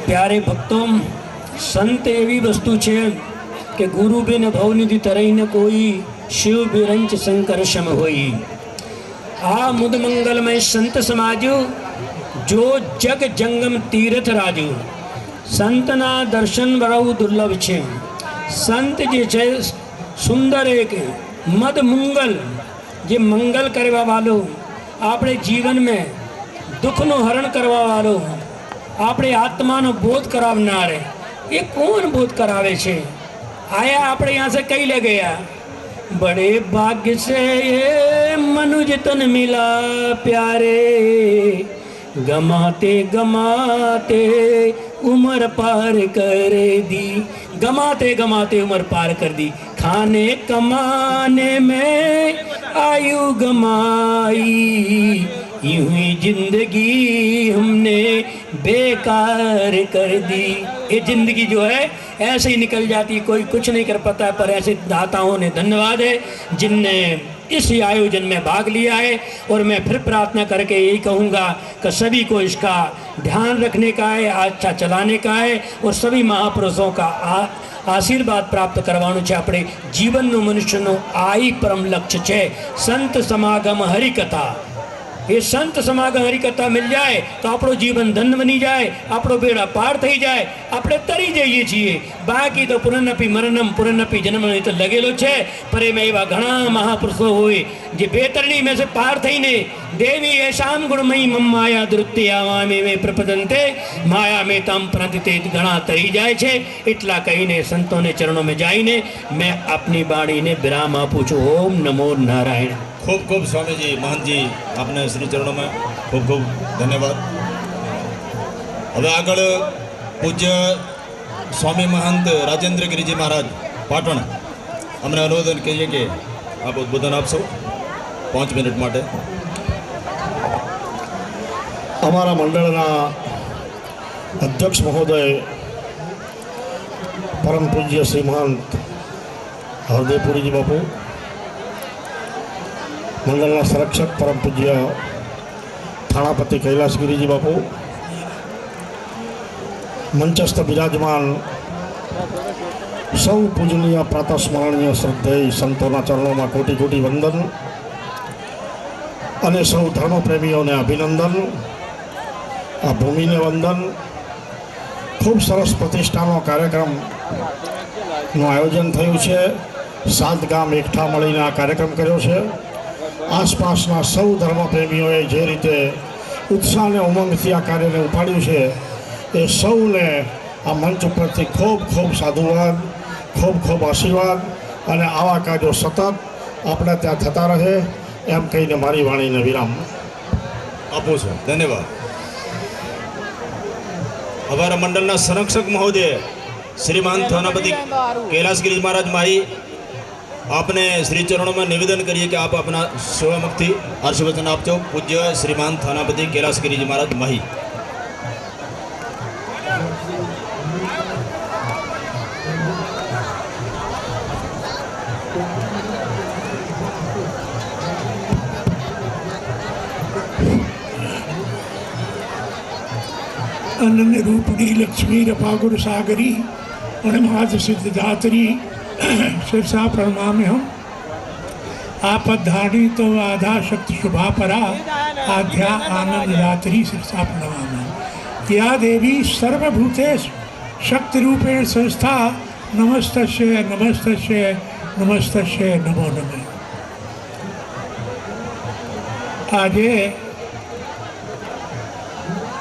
प्यारे भक्तों, संत एवी वस्तु છે કે ગુરુ બિન ભવનિધિ તરઈ ન કોઈ, શિવ બિરંચ શંકર સમ હોઈ। આ મુદ મંગલમય સંત સમાજો જો જગ જંગમ તીર્થ રાજુ, સંતના દર્શન બહુ દુર્લભ છે। સંત જે છે સુંદર એક મદ મંગલ, જે મંગલ કરવા વાળો, આપણે જીવન में દુઃખનો હરણ કરવા વાળો, આપણે આત્માનો બોધ કરાવનાર, એ કોણ બોધ કરાવે છે? आया આપણે यहाँ से कई ले गया, बड़े भाग्य से ये मनुज तन मिला प्यारे, गमाते गमाते उम्र पार कर दी, गमाते गमाते उम्र पार कर दी, खाने कमाने में आयु गमाई, यूं ही जिंदगी हमने बेकार कर दी। ये जिंदगी जो है ऐसे ही निकल जाती, कोई कुछ नहीं कर पाता है, पर ऐसे दाताओं ने धन्यवाद है जिनने इस आयोजन में भाग लिया है। और मैं फिर प्रार्थना करके यही कहूँगा कि सभी को इसका ध्यान रखने का है, अच्छा चलाने का है और सभी महापुरुषों का आशीर्वाद प्राप्त करवानो છે। આપણે જીવનનું મનુષ્યનો આ ही परम लक्ष्य છે। संत समागम हरिकथा, ये संत समागम हरिकथा मिल जाए तो આપણો जीवन धन्य बनी जाए, આપણો બેડા પાર થઈ જાય, આપણે તરી જઈએ છીએ। બાકી તો પુનરનપી મરણમ પુનરનપી જન્મ તો લગેલો છે। પર એમાં એવા ઘણા મહાપુરુષો હોય જે બેતરણી में से પાર થઈને देवी ऐशाम गुणमयी मम माया दृत्यावा में प्रपदंते माया में तम प्रंतिते घણા તરી જાય છે। એટલા કહીને સંતોને ચરણોમાં જઈને मैं अपनी વાણીને વિરામ આપું છું। ઓમ નમો નારાયણ। ખૂબ ખૂબ સ્વામીજી મહંતજી આપને શ્રી ચરણોમાં ખૂબ ખૂબ ધન્યવાદ। હવે આગળ પૂજ્ય સ્વામી મહંત રાજેન્દ્ર ગિરિજી મહારાજ પાટણ અમને અનુમોદન કહીએ કે આપ ઉદ્બોધન આપશો 5 મિનિટ માટે। અમારા મંડળના અધ્યક્ષ મહોદય પરમ પૂજ્ય શ્રી મહંત હરદેવપુરીજી બાપુ, મંડળના સંરક્ષક પરમ પૂજ્ય થાણાપતિ કૈલાસગીરીજી બાપુ, મંચસ્થ બિરાજમાન સૌ પૂજનીય પ્રાતસ્મરણીય શ્રદ્ધેય સંતોના ચરણોમાં કોટી કોટી વંદન અને સૌ ધર્મપ્રેમીઓને અભિનંદન. આ ભૂમિને વંદન. ખૂબ સરસ પ્રતિષ્ઠાનો કાર્યક્રમનું આયોજન થયું છે. 7 ગામ એકઠા મળીને આ કાર્યક્રમ કર્યો છે. આસપાસના સૌ ધર્મપ્રેમીઓએ જે રીતે ઉત્સાહ અને ઉમંગથી આ કાર્યને ઉપાડ્યું છે એ સૌને આ મંચ ઉપરથી ખૂબ ખૂબ સાધુવાદ, ખૂબ ખૂબ આશીર્વાદ અને આવા કાર્યો સતત આપણે ત્યાં થતા રહે એમ કહીને મારી વાણીને વિરામ આપું છું. ધન્યવાદ. અમારા મંડળના સંરક્ષક મહોદય શ્રીમાન થાનાપતિ कैलाशगिरी महाराज माही आपने श्री चरणों में निवेदन करिए कि आप अपना सेवामुक्ति आशीर्वचन आपो. पूज्य श्रीमान थानापति कैलाशगिरी जी महाराज माही. अनन्य रूपणी लक्ष्मी रपागुर सागरी परमाद सिद्धदात्री शिरसा प्रणाम्य हम आपद्धारी तो आधा शक्ति शुभा परा आध्या आनंद दात्री शिरसा प्रणाम्य. या देवी सर्वभूतेषु शक्ति रूपेण संस्था नमस्तस्य नमस्तस्य नमस्तस्य नमो नमः. આજે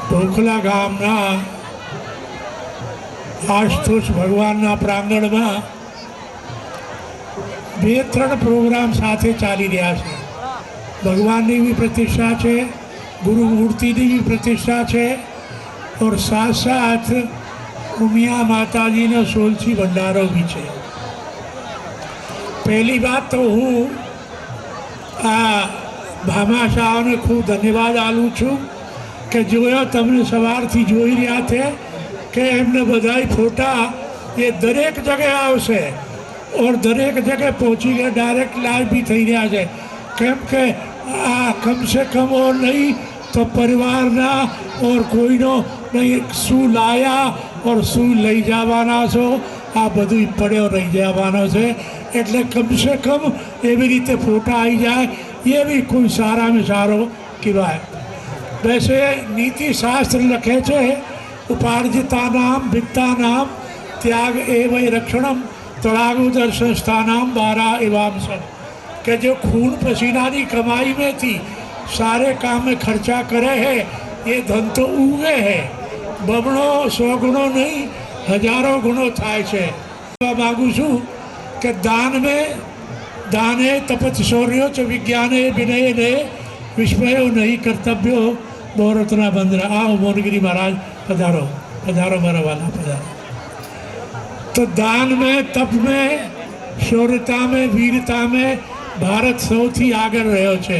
ઢોકલા ગામના આશુતોષ ભગવાનના પ્રાંગણમાં 2-3 પ્રોગ્રામ સાથે ચાલી રહ્યા છે. ભગવાનની બી પ્રતિષ્ઠા છે, ગુરુ મૂર્તિની બી પ્રતિષ્ઠા છે और साथ साथ उमिया माता जी ने 16 भंडारो भी है. पहली बात तो हूँ आ भामाशाह ने खूब धन्यवाद आलू छूँ કે જોયો તમને સવારથી જોઈ રહ્યા છે કે એમને બધાય ફોટા એ દરેક જગ્યાએ આવશે ઓર દરેક જગ્યાએ પહોંચી ગયા, ડાયરેક્ટ લાઈવ બી થઈ રહ્યા છે. કેમ કે આ કમસે કમ ઓર નહીં તો પરિવારના ઓર કોઈનો નહીં શું લાયા ઓર શું લઈ જવાના છો આ બધું પડ્યો રહી જવાનો છે. એટલે કમસે કમ એવી રીતે ફોટા આવી જાય એ બી કોઈ સારામાં સારો કહેવાય. वैसे नीति शास्त्र लखे छे उपार्जिता नाम भित्ता नाम त्याग एवं रक्षणम तड़ागोदर संस्था नाम 12 एवांशन के जो खून पसीना की कमाई में थी सारे काम में खर्चा करे है ये धन तो उगे है. बमणो 100 गुणों नहीं हजारों गुणों थाय छे. मांगू छूँ कि दान में दाने तपस्शौर्यो च विज्ञाने विनय ने विस्मयो नहीं कर्तव्यो बहुरत्ना बंदरा. आओ मोरगिरी महाराज पधारो पधारो मारा वाला पधारो. तो दान में तप में शौर्यता में वीरता में भारत સૌથી આગળ રહ્યો છે.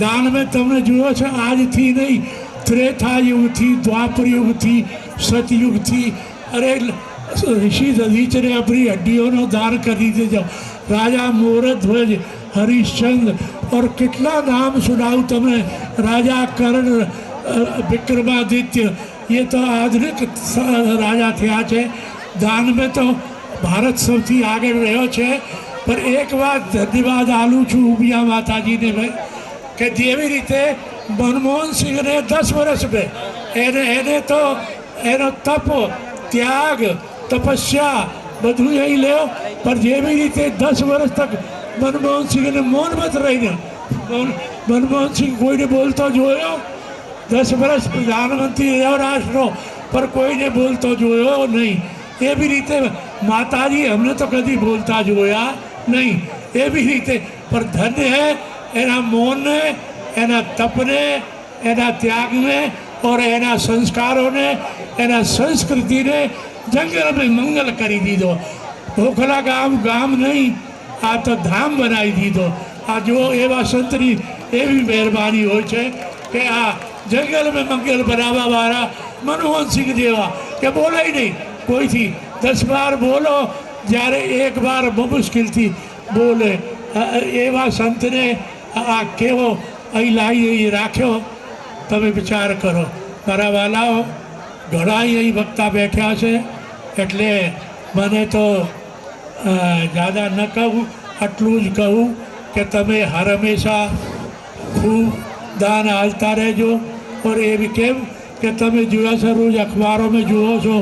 દાન में તમને જુઓ છો આજથી નહીં ત્રેતા યુગથી દ્વાપર યુગથી સતયુગથી અરે ઋષિ દધીચરે આપણી હડ્ડીઓનો દાન કરી દીધો. રાજા મોરધ્વજ हरिश्चंद्र और कितना नाम सुनाऊँ तमने राजा कर्ण विक्रमादित्य ये तो आधुनिक राजा थया छे. दान में तो भारत સૌથી આગળ રહ્યો છે. पर एक बात धन्यवाद आलू छूँ उमिया माता जी ने भाई કે જેવી રીતે મનમોહન સિંહને 10 વર્ષ में એને તો એનો તપ ત્યાગ તપસ્યા બધું અહીં લ્યો. पर જેવી રીતે 10 વર્ષ तक मनमोहन सिंह ने मौन मत रही. मनमोहन सिंह कोई ने बोलता जोयो 10 वर्ष प्रधानमंत्री रहो राष्ट्र पर कोई ने बोलता जोयो नहीं. ये भी रीते माताजी हमने तो कभी बोलता जोया नहीं. ये भी रीते पर धन्य है एना मौन ने एना तप ने एना त्याग ने और एना संस्कारों ने एना संस्कृति ने जंगल में मंगल करी दीधो. ढोकला गाम नहीं आ तो धाम बनाई दीधो. आ जो एवं संतनी एवं मेहरबानी हो कि आ जंगल में मंगल बनावा वाला मनमोहन सिंह जेवा के बोले ही नहीं कोई थी 10 बार बोलो જ્યારે એક વાર બહુ મુશ્કેલથી બોલે એવા સંતને આ કેવો અહીં લાવી રાખ્યો, તમે વિચાર કરો. મારા વાલાઓ, ઘણા અહીં વક્તા બેઠ્યા છે, એટલે મને તો જ્યાદા ન કહું, આટલું જ કહું કે તમે હર હંમેશા खूब दान आलता रहो. और ये भी केम कि તમે જોયા છો, રોજ અખબારો में જુઓ છો,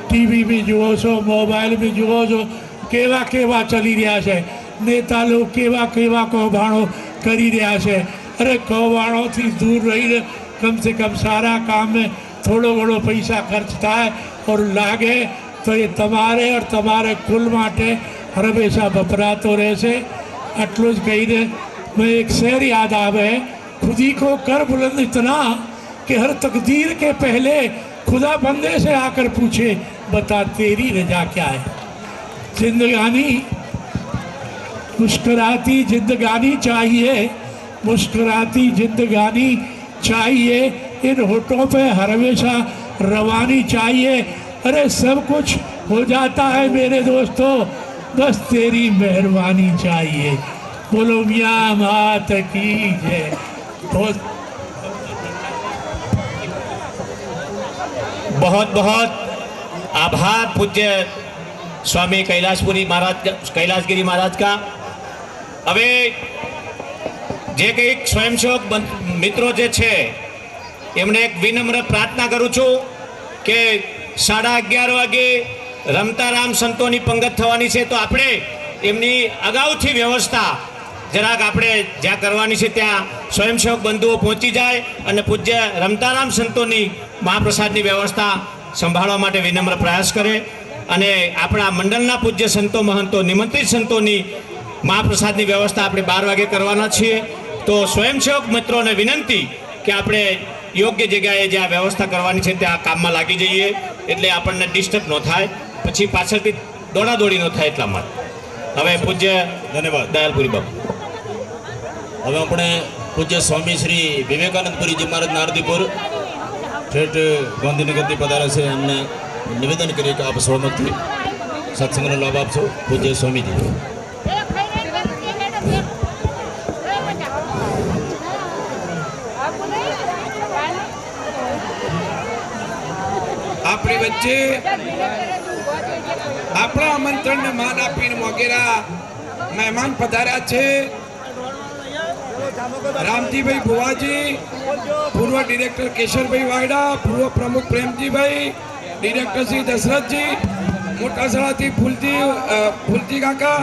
ટીવી में જુઓ છો, મોબાઈલ में જુઓ છો, કેવા કેવા ચલી રહ્યા છે નેતા લોકો, કેવા કેવા કૌભાંડો કરી રહ્યા છે. અરે કૌભાંડોથી દૂર રહીને કમ સે કમ સારા કામ में થોડો ઘણો પૈસા ખર્ચ થાય और લાગે તો એ તમારે और તમારે કુલ માટે હંમેશા વપરાતો રહેશે. આટલું જ કહીને मैं एक शेर याद आवे, खुदी को कर बुलंद इतना कि हर तकदीर के पहले खुदा बंदे से आकर पूछे, बता तेरी रजा क्या है. जिंदगानी मुस्कुराती जिंदगानी चाहिए, मुस्कुराती जिंदगानी चाहिए, इन होठों पे हर हमेशा रवानी चाहिए. अरे सब कुछ हो जाता है मेरे दोस्तों, बस तेरी मेहरबानी चाहिए. बोलो मियाँ मात की जय. बहुत बहुत बहुत आभार पूज्य स्वामी कैलाशपुरी महाराज, कैलाशगिरी महाराज का. હવે જે કંઈક સ્વયંસેવક મિત્રો જે છે એમને એક વિનમ્ર પ્રાર્થના કરું છું કે 11:30 વાગે રમતારામ સંતોની પંગત થવાની છે, તો આપણે એમની અગાઉથી વ્યવસ્થા જરાક આપણે જ્યાં કરવાની છે ત્યાં સ્વયંસેવક બંધુઓ પહોંચી જાય અને પૂજ્ય રમતારામ સંતોની મહાપ્રસાદની વ્યવસ્થા સંભાળવા માટે વિનમ્ર પ્રયાસ કરે. અને આપણા મંડળના પૂજ્ય સંતો મહંતો, નિમંત્રિત સંતોની મહાપ્રસાદની વ્યવસ્થા આપણે 12 વાગે કરવાના છીએ. તો સ્વયંસેવક મિત્રોને વિનંતી કે આપણે યોગ્ય જગ્યાએ જે આ વ્યવસ્થા કરવાની છે ત્યાં કામમાં લાગી જઈએ, એટલે આપણને ડિસ્ટર્બ ન થાય, પછી પાછળથી દોડાદોડી ન થાય એટલા માટે. હવે પૂજ્ય ધન્યવાદ દયાલપુરી બાપુ. હવે આપણે પૂજ્ય સ્વામી શ્રી વિવેકાનંદપુરીજી મહારાજ નારદીપુર ઠેઠ ગાંધીનગરથી પધારે છે. એમને નિવેદન કરીએ કે આપ સૌમતથી સત્સંગનો લાભ આપશો. પૂજ્ય સ્વામીજી. આપણી વચ્ચે આપણા આમંત્રણને માન આપીને મોગેરા મહેમાન પધાર્યા છે. રામજીભાઈ ભુવાજી, પૂર્વ ડિરેક્ટર કેશરભાઈ વાયડા, પૂર્વ પ્રમુખ પ્રેમજીભાઈ, ડિરેક્ટર શ્રી દશરથજી, મોટાસણાથી ફૂલજી કાકા,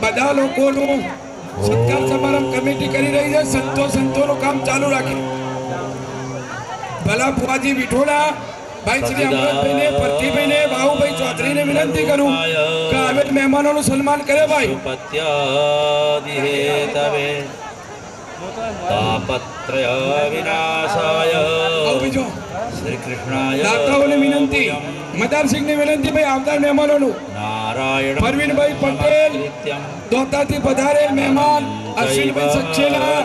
બધા લોકોનું સત્કાર સમારંભ કમિટી કરી રહી છે. સંતોનું કામ ચાલુ રાખે. ભલા ભુવાજી વિઠોડા, ભાઈ શ્રી અમૃતભાઈને, પ્રતિભાઈને, બાહુભાઈ ચૌધરીને વિનંતી કરું કે આવેલ મહેમાનોનું સન્માન કરે. ભાઈ તાપત્રય વિનાશાય બીજો શ્રી કૃષ્ણાય દાતાઓને વિનંતી, મદારસિંહને વિનંતી ભાઈ આવનાર મહેમાનોનું. નારાયણ પરવીનભાઈ પટેલ, દોતાથી પધારેલ મહેમાન અશ્વિનભાઈ સક્સેના,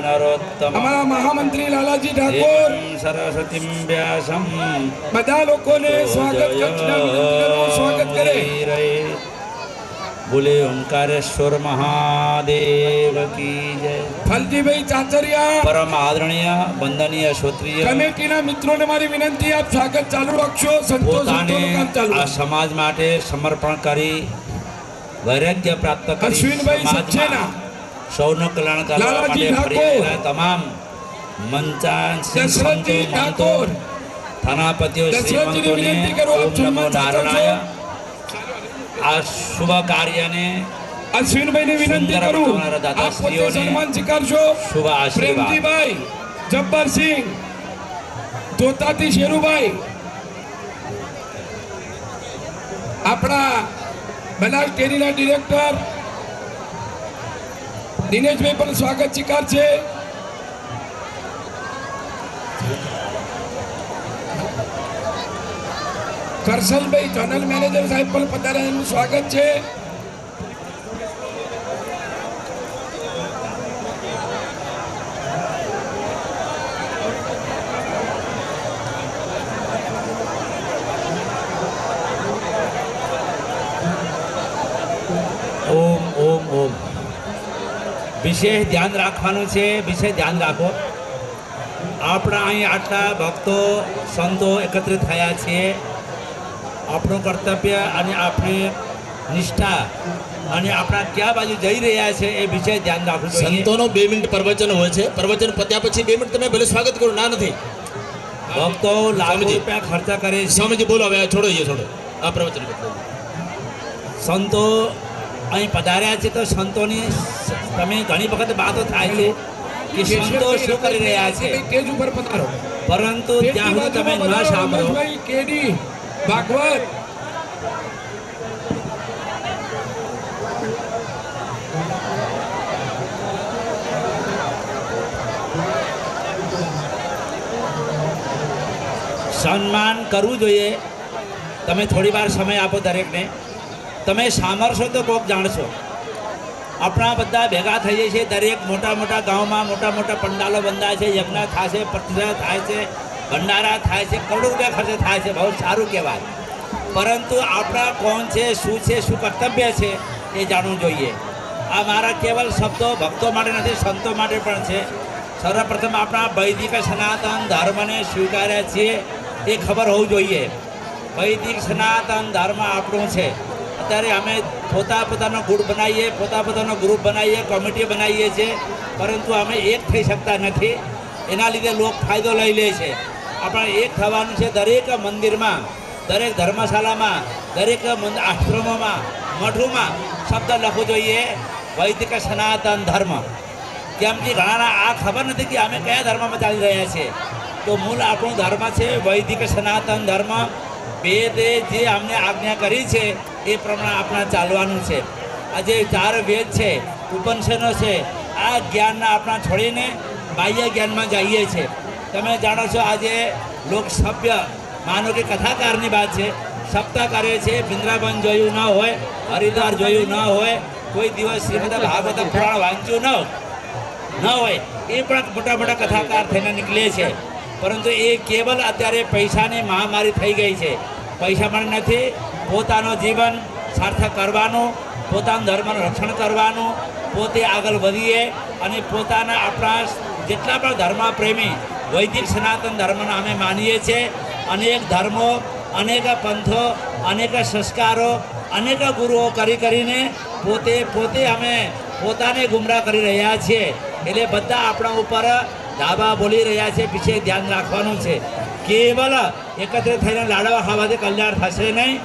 અમારા મહામંત્રી લાલાજી ઠાકોર, સરસ્વતીમ વ્યાસમ બધા લોકોને સ્વાગત કરે. બોલે ઓંકારેશ્વર મહાદેવ કી જય. ફલજીભાઈ ચાચરિયા, પરમ આદરણીય વંદનીય શ્રોત્રિય કમિટીના મિત્રોને મારી વિનંતી, આપ સ્વાગત ચાલુ રાખશો. પોતાને કામ ચાલુ. આ સમાજ માટે સમર્પણ કરી વૈરાગ્ય પ્રાપ્ત કરી અશ્વિનભાઈ સક્સેના, સૌનું કલ્યાણ કરવા લાલાજી માટે ફરી ઠાકોર, રહેલા તમામ મંચાન દશરથજી ઠાકોર, થાનાપતિઓ દશરથજીને શ્રીમંતોને વિનંતી કરું, આપ ઓમ નમો સન્માન નારાયણાય. આ શુભ કાર્યને અશ્વિનભાઈને વિનંતી સુંદર કરું, બનાવનારા આપ પોતે દાતાશ્રીઓને સન્માન સ્વીકારશો. શુભ આશીર્વાદ. પ્રેમજીભાઈ, જબ્બરસિંહ, દોતાથી શેરુભાઈ, આપણા બનાસ ડેરીના ડિરેક્ટર દિનેશભાઈ પણ સ્વાગત સ્વીકાર છે. કરસલભાઈ જનરલ મેનેજર સાહેબ પણ પધાર્યા, એમનું સ્વાગત છે. વિશેષ ધ્યાન રાખવાનું છે. વિશેષ ધ્યાન રાખો. આપણા અહીં આટલા ભક્તો સંતો એકત્રિત થયા છીએ. આપણું કર્તવ્ય અને આપણી નિષ્ઠા અને આપણા ક્યાં બાજુ જઈ રહ્યા છે એ વિશેષ ધ્યાન રાખવું જોઈએ. સંતોનો 2 મિનિટ પ્રવચન હોય છે. પ્રવચન પત્યા પછી 2 મિનિટ તમે ભલે સ્વાગત કરો, ના નથી. ભક્તો લાખો સ્વામીજી. રૂપિયા ખર્ચા કરે છે. સ્વામીજી બોલો, હવે છોડો આ પ્રવચન. સંતો અહીં પધાર્યા છે તો સંતોની તમે ઘણી વખત વાતો થાય છે કે સંતો શું કરી રહ્યા છે, સ્ટેજ ઉપર પધારો. પરંતુ ત્યાં સુધી તમે ન સાંભળો. રમેશભાઈ કેડી ભાગવત સન્માન કરવું જોઈએ. તમે થોડી વાર સમય આપો દરેકને. તમે સાંભળશો તો કોક જાણશો. આપણા બધા ભેગા થઈએ છીએ. દરેક મોટા મોટા ગામમાં મોટા મોટા પંડાલો બંધાય છે, યજ્ઞ થાય છે, પ્રતિષ્ઠા થાય છે, ભંડારા થાય છે, કરોડો રૂપિયા ખર્ચે થાય છે. બહુ સારું કહેવાય. પરંતુ આપણા કોણ છે, શું છે, શું કર્તવ્ય છે એ જાણવું જોઈએ. આ મારા કેવલ શબ્દો ભક્તો માટે નથી, સંતો માટે પણ છે. સર્વપ્રથમ આપણા વૈદિક સનાતન ધર્મને સ્વીકાર્યા છીએ એ ખબર હોવું જોઈએ. વૈદિક સનાતન ધર્મ આપણું છે. અત્યારે અમે પોતાનો ગુટ બનાવીએ, પોતાનો ગ્રુપ બનાવીએ, કમિટી બનાવીએ છીએ, પરંતુ અમે એક થઈ શકતા નથી. એના લીધે લોક ફાયદો લઈ લે છે. આપણે એક થવાનું છે. દરેક મંદિરમાં, દરેક ધર્મશાળામાં, દરેક આશ્રમોમાં, મઠોમાં શબ્દ લખવું જોઈએ વૈદિક સનાતન ધર્મ. કેમ કે ઘણાના આ ખબર નથી કે અમે કયા ધર્મમાં ચાલી રહ્યા છીએ. તો મૂળ આપણો ધર્મ છે વૈદિક સનાતન ધર્મ. વેદે જે અમને આજ્ઞા કરી છે એ પ્રમાણે આપણા ચાલવાનું છે. આ જે 4 વેદ છે, ઉપનિષદો છે, આ જ્ઞાનના આપણા છોડીને બાહ્ય જ્ઞાનમાં જઈએ છીએ. તમે જાણો છો આજે લોક સભ્ય માનો કે કથાકારની વાત છે, સપ્તાહ કરે છે, વૃંદાવન જોયું ન હોય, હરિદ્વાર જોયું ન હોય, કોઈ દિવસ શ્રીમદ ભાગવત પુરાણ વાંચ્યું ન હોય, એ પણ મોટા મોટા કથાકાર થઈને નીકળે છે. પરંતુ એ કેવલ અત્યારે પૈસાની મહામારી થઈ ગઈ છે. પૈસા પણ નથી. પોતાનું જીવન સાર્થક કરવાનું, પોતાના ધર્મનું રક્ષણ કરવાનું, પોતે આગળ વધીએ અને પોતાના આપણા જેટલા પણ ધર્મ પ્રેમી વૈદિક સનાતન ધર્મના અમે માનીએ છીએ. અનેક ધર્મો, અનેક પંથો, અનેક સંસ્કારો, અનેક ગુરુઓ કરીને પોતે અમે પોતાને ગુમરાહ કરી રહ્યા છીએ. એટલે બધા આપણા ઉપર ધાબા બોલી રહ્યા છે. પીછે ધ્યાન રાખવાનું છે. કેવલ એકત્રિત થઈને લાડવા ખાવાથી કલ્યાણ થશે નહીં.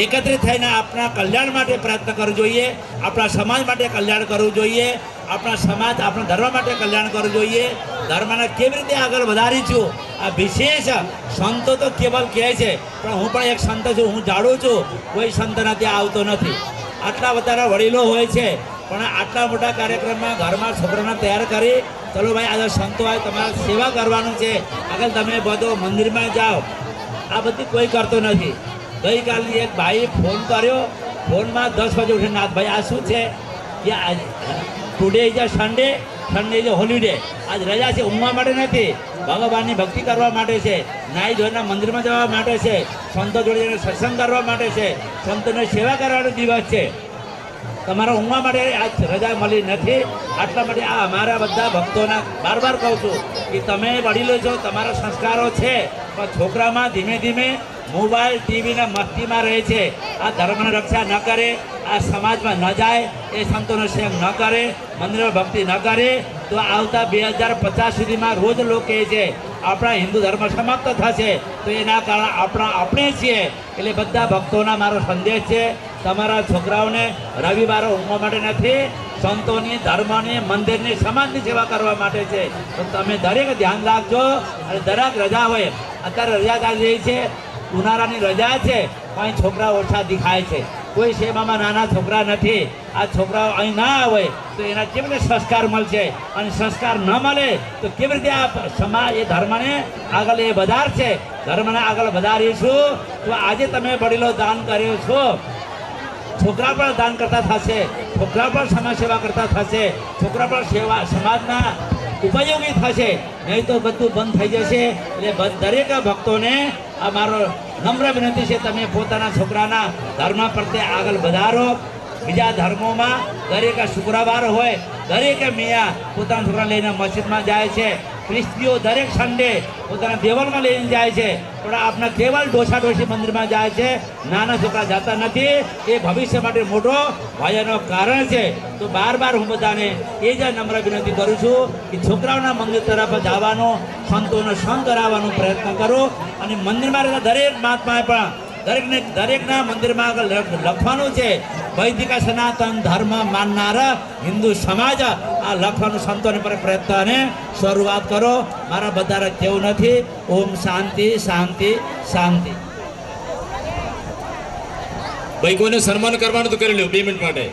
એકત્રિત થઈને આપણા કલ્યાણ માટે પ્રયત્ન કરવો જોઈએ. આપણા સમાજ માટે કલ્યાણ કરવું જોઈએ. આપણા સમાજ, આપણા ધર્મ માટે કલ્યાણ કરવું જોઈએ. ધર્મને કેવી રીતે આગળ વધારીશું. આ વિશેષ સંતો તો કેવલ કહે છે, પણ હું પણ એક સંત છું. હું જાણું છું કોઈ સંતના ત્યાં આવતો નથી. આટલા બધા વડીલો હોય છે, પણ આટલા મોટા કાર્યક્રમમાં ઘરમાં છોકરાને તૈયાર કરી, ચલો ભાઈ આજે સંતો આવે, તમારે સેવા કરવાનું છે, આગળ તમે બધો મંદિરમાં જાઓ. આ બધી કોઈ કરતો નથી. ગઈકાલની એક ભાઈએ ફોન કર્યો. ફોનમાં 10 વાગે ઉઠીને નાથભાઈ આ શું છે કે today is a Sunday is a holiday. આજ રજા છે, ઊંઘવા માટે નથી, ભગવાનની ભક્તિ કરવા માટે છે, નાઈ ધોઈને મંદિરમાં જવા માટે છે, સંતો જોડે જઈને સત્સંગ કરવા માટે છે, સંતોની સેવા કરવાનો દિવસ છે. તમારા ઊંઘવા માટે આજ રજા મળી નથી. આટલા માટે આ અમારા બધા ભક્તોના બાર કહું છું કે તમે વડીલો છો, તમારા સંસ્કારો છે, પણ છોકરામાં ધીમે ધીમે મોબાઈલ ટીવીના મસ્તીમાં રહે છે. આ ધર્મની રક્ષા ન કરે, આ સમાજમાં ન જાય, એ સંતોનો સેવ ન કરે, મંદિરમાં ભક્તિ ન કરે, તો આવતા 2050 સુધીમાં રોજ લોકો કહે છે આપણા હિન્દુ ધર્મ સમાપ્ત થશે. તો એના કારણે આપણે છીએ. એટલે બધા ભક્તોના મારો સંદેશ છે, તમારા છોકરાઓને રવિવારે ઊંઘવા માટે નથી, સંતોની, ધર્મની, મંદિરની, સમાજની સેવા કરવા માટે છે. તો તમે દરેક ધ્યાન રાખજો. અને દરેક રજા હોય, અત્યારે રજા ચાલી રહી છે, ઉનાળાની રજા છે, અહીં છોકરા ઓછા દેખાય છે. કોઈ સેવામાં નાના છોકરા નથી. આ છોકરાઓ અહીં ના આવે તો એના કેવી રીતે સંસ્કાર મળશે? અને સંસ્કાર ન મળે તો કેવી રીતે આ સમાજ એ ધર્મને આગળ એ વધારશે? ધર્મને આગળ વધારીશું તો આજે તમે વડીલો દાન કર્યો છો, છોકરા પણ દાન કરતા થશે, છોકરા પણ સમાજ સેવા કરતા થશે, છોકરા પણ સેવા સમાજના ઉપયોગી થશે. નહીં તો બધું બંધ થઈ જશે. એટલે દરેક ભક્તોને આ મારો નમ્ર વિનંતી છે, તમે પોતાના છોકરાના ધર્મ પ્રત્યે આગળ વધારો. બીજા ધર્મોમાં દરેક શુક્રવાર હોય દરેકે મિયા પોતાના છોકરા લઈને મસ્જિદમાં જાય છે. ખ્રિસ્તીઓ દરેક સન્ડે પોતાના દેવળમાં લઈને જાય છે, પણ આપણા કેવલ ડોસા મંદિરમાં જાય છે. નાના છોકરા જતા નથી. એ ભવિષ્ય માટે મોટો ભયનો કારણ છે. તો બાર હું બધાને એ જ નમ્ર વિનંતી કરું છું કે છોકરાઓના મંદિર તરફ જવાનો, સંતોનો સંગ કરાવવાનો પ્રયત્ન કરો. અને મંદિરમાં રહેતા દરેક મહાત્માએ પણ દરેકના મંદિરમાં આગળ લખવાનું છે વૈદિક સનાતન ધર્મ માનનારા હિન્દુ સમાજ. આ લખવાનું સંતોને પર પ્રયત્નને શરૂઆત કરો. મારા બધા કેવું નથી. ઓમ શાંતિ શાંતિ શાંતિ. ભાઈ કોઈને સન્માન કરવાનું તો કરી લો 2 મિનિટ માટે.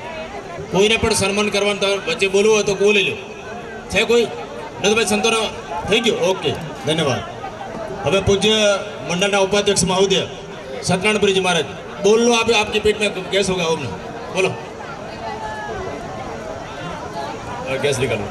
કોઈને પણ સન્માન કરવાનું તો વચ્ચે બોલવું હોય તો બોલી લો. છે કોઈ નથી ભાઈ? સંતોનો થઈ ગયો. ઓકે, ધન્યવાદ. હવે પૂજ્ય મંડળના ઉપાધ્યક્ષ મહોદય सत्यनारायण जी महाराज बोल लो. आप आपके पेट में गैस होगा. ओम बोलो. गैस निकालो.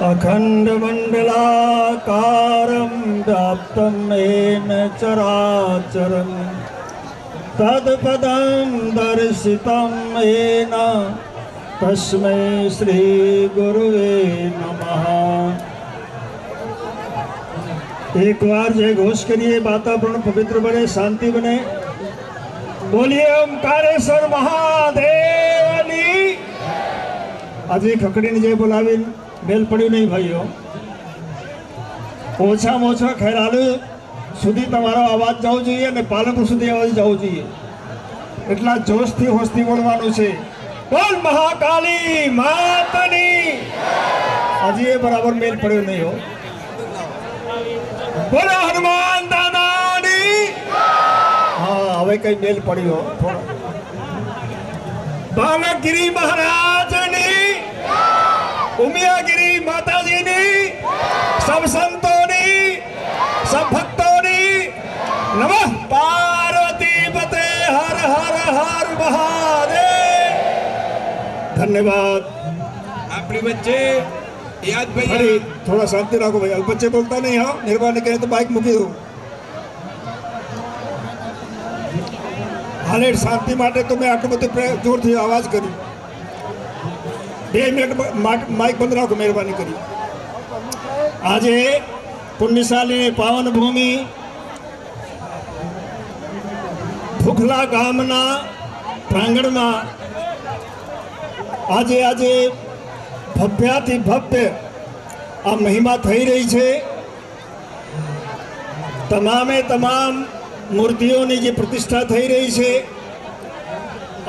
अखंड मंडलाकारं व्याप्तं येन चराचरं तत्पदं दर्शितं येन तस्मै श्री गुरुवे नमः. एक बार जय घोष करिए, वातावरण पवित्र बने, शांति बने. बोलिए ओमकारेश्वर महादेवनी. આજે ખકડીને જે બોલાવી બેલ પડ્યું નહીં ભાઈઓ. ઓછામાં ઓછા ખેરાલુ સુધી તમારો અવાજ જવો જોઈએ અને પાલનપુર સુધી અવાજ જવો જોઈએ. એટલા જોશથી હોશથી બોલવાનું છે. બોલ મહાકાલી માતની. હજી એ બરાબર મેલ પડ્યો નહીં હો. બોલો હનુમાન દાદાની. હા, હવે કઈ મેલ પડ્યો થોડો. બાલકગીરી મહારાજની, ઉમિયાગીરી માતાજીની, सब संतोनी, सब भक्तोनी नमः पार्वती पते हर हर हर महादेव. धन्यवाद. આપણી વચ્ચે યાદ ભાઈ अरे थोड़ा शांति रखो भाई. बच्चे बोलता नहीं. हाँ, मेहरबानी करें तो बाइक મૂકી દો. હાલે શાંતિ માટે તો મેં આટલું બધું જોરથી અવાજ કર્યું. 2 મિનિટ માઇક બંધ રાખો મહેરબાની કરી. આજે પુણ્યશાળી પાવન ભૂમિ ફુખલા ગામના પ્રાંગણમાં આજે ભવ્યાથી ભવ્ય આ મહિમા થઈ રહી છે. તમામે તમામ મૂર્તિઓની જે પ્રતિષ્ઠા થઈ રહી છે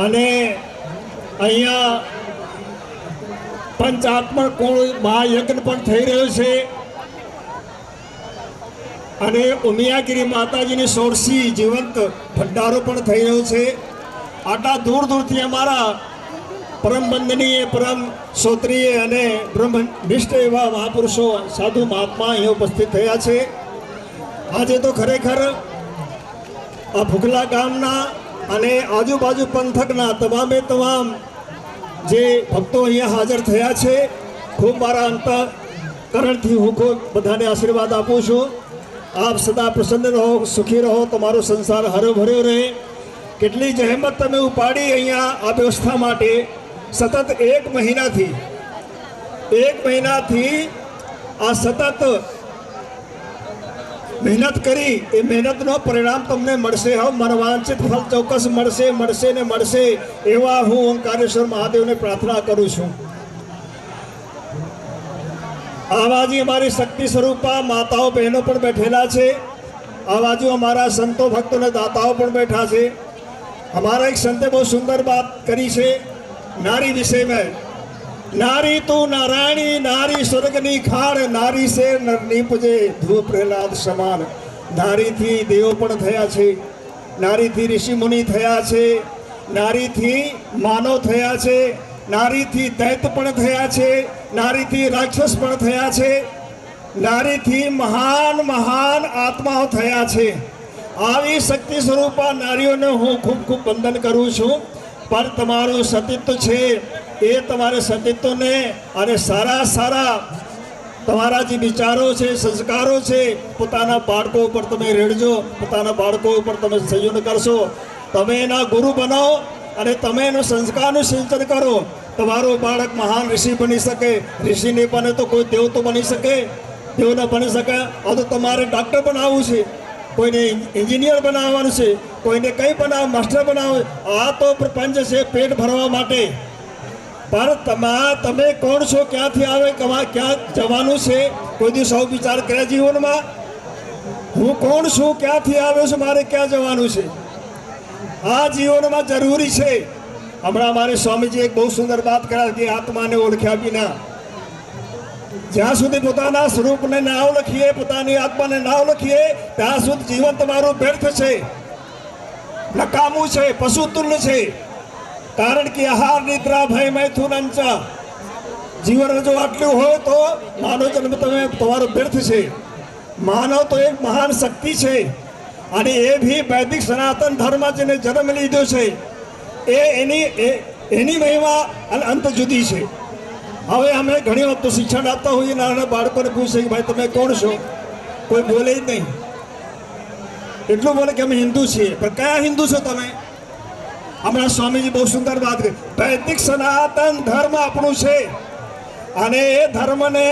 અને અહીંયા પંચાત્મક કોણ મહાયજ્ઞ પણ થઈ રહ્યો છે અને ઉમિયાગીરી માતાજીની સોળસી જીવંત ભંડારો પણ થઈ રહ્યો છે. આટલા દૂર દૂરથી અમારા પરમ વંદનીય પરમ શ્રોત્રીય અને બ્રહ્મનિષ્ઠ એવા મહાપુરુષો સાધુ મહાત્મા અહીં ઉપસ્થિત થયા છે. આજે તો ખરેખર આ ફુખલા ગામના અને આજુબાજુ પંથકના તમામે તમામ જે ભક્તો અહીંયા હાજર થયા છે, ખૂબ મારા અંતઃકરણથી હું ખૂબ બધાને આશીર્વાદ આપું છું. આપ સદા પ્રસન્ન રહો, સુખી રહો, તમારો સંસાર હરો ભર્યો રહે. કેટલી જહેમત તમે ઉપાડી અહીંયા આ વ્યવસ્થા માટે. સતત 1 મહિનાથી આ સતત મહેનત કરી એ મહેનતનો પરિણામ તમને મળશે. હવે મનવાંછિત ફળ ચોક્કસ મળશે ને મળશે એવા હું ઓમકારેશ્વર મહાદેવને પ્રાર્થના કરું છું. આ બાજુ અમારી શક્તિ સ્વરૂપા માતાઓ બહેનો પણ બેઠેલા છે. આ બાજુ અમારા સંતો ભક્તોને દાતાઓ પણ બેઠા છે. हमारा एक संत बहुत सुंदर बात करी છે नारी विषय में. नारी तो नारायणी, नारी स्वर्गनी खाड़, नारी से नर નીપજે ધ્રુવ પ્રહલાદ સમાન. નારીથી દેવો પણ થયા છે, નારીથી ઋષિ મુનિ થયા છે, નારીથી માનવ થયા છે, નારીથી દૈત્ય પણ થયા છે, નારીથી રાક્ષસ પણ થયા છે, નારીથી મહાન મહાન આત્માઓ થયા છે. આવી શક્તિ સ્વરૂપા નારીઓને હું ખૂબ ખૂબ વંદન કરું છું. પણ તમારું સતીત્વ છે એ તમારે સતીત્વને અને સારા સારા તમારા જે વિચારો છે, સંસ્કારો છે, પોતાના બાળકો ઉપર તમે રેડજો, પોતાના બાળકો ઉપર તમે સંયોજન કરશો. તમે એના ગુરુ બનો અને તમે એનું સંસ્કારનું સિંચન કરો. તમારું બાળક મહાન ઋષિ બની શકે. ઋષિ નહીં બને તો કોઈ દેવ તો બની શકે, દેવ ન બની શકે. હવે તો તમારે ડૉક્ટર બનાવવું છે, કોઈને એન્જિનિયર બનાવવાનું છે, કોઈને કંઈ બનાવ માસ્ટર બનાવવું. આ તો પ્રપંચ છે પેટ ભરવા માટે. પણ તમે કોણ છો, ક્યાંથી આવે, ક્યાં જવાનું છે, કોઈ દિવસ આવો વિચાર કર્યા જીવનમાં? હું કોણ છું, ક્યાંથી આવ્યો છું, મારે ક્યાં જવાનું છે? આ જીવનમાં જરૂરી છે. હમણાં મારે સ્વામીજી એક બહુ સુંદર વાત કર્યા કે આત્માને ઓળખ્યા વિના જ્યાં સુધી પોતાના સ્વરૂપને ના ઓળખીએ, પોતાની આત્માને ના ઓળખીએ, ત્યાં સુધી જીવન તમારું વ્યર્થ છે, નકામું છે, પશુતુલ્ય છે. કારણ કે આહાર નિદ્રા ભય મૈથુન જીવન જો આટલું હોય તો માનવ જન્મ તમારો વ્યર્થ છે. માનવ તો એક મહાન શક્તિ છે અને એ બી વૈદિક સનાતન ધર્મ જેને જન્મ લીધો છે એ એની મહિમા અને અંત જુદી છે. હવે અમે ઘણી વખત તો શિક્ષણ આપતા હોઈએ, નાના બાળકોને પૂછે કે ભાઈ તમે કોણ છો, કોઈ બોલે જ નહીં. એટલું બોલે કે અમે હિન્દુ છીએ. પણ કયા હિન્દુ છો તમે? હમણાં સ્વામીજી બહુ સુંદર વાત કરી. વૈદિક સનાતન ધર્મ આપણું છે અને એ ધર્મને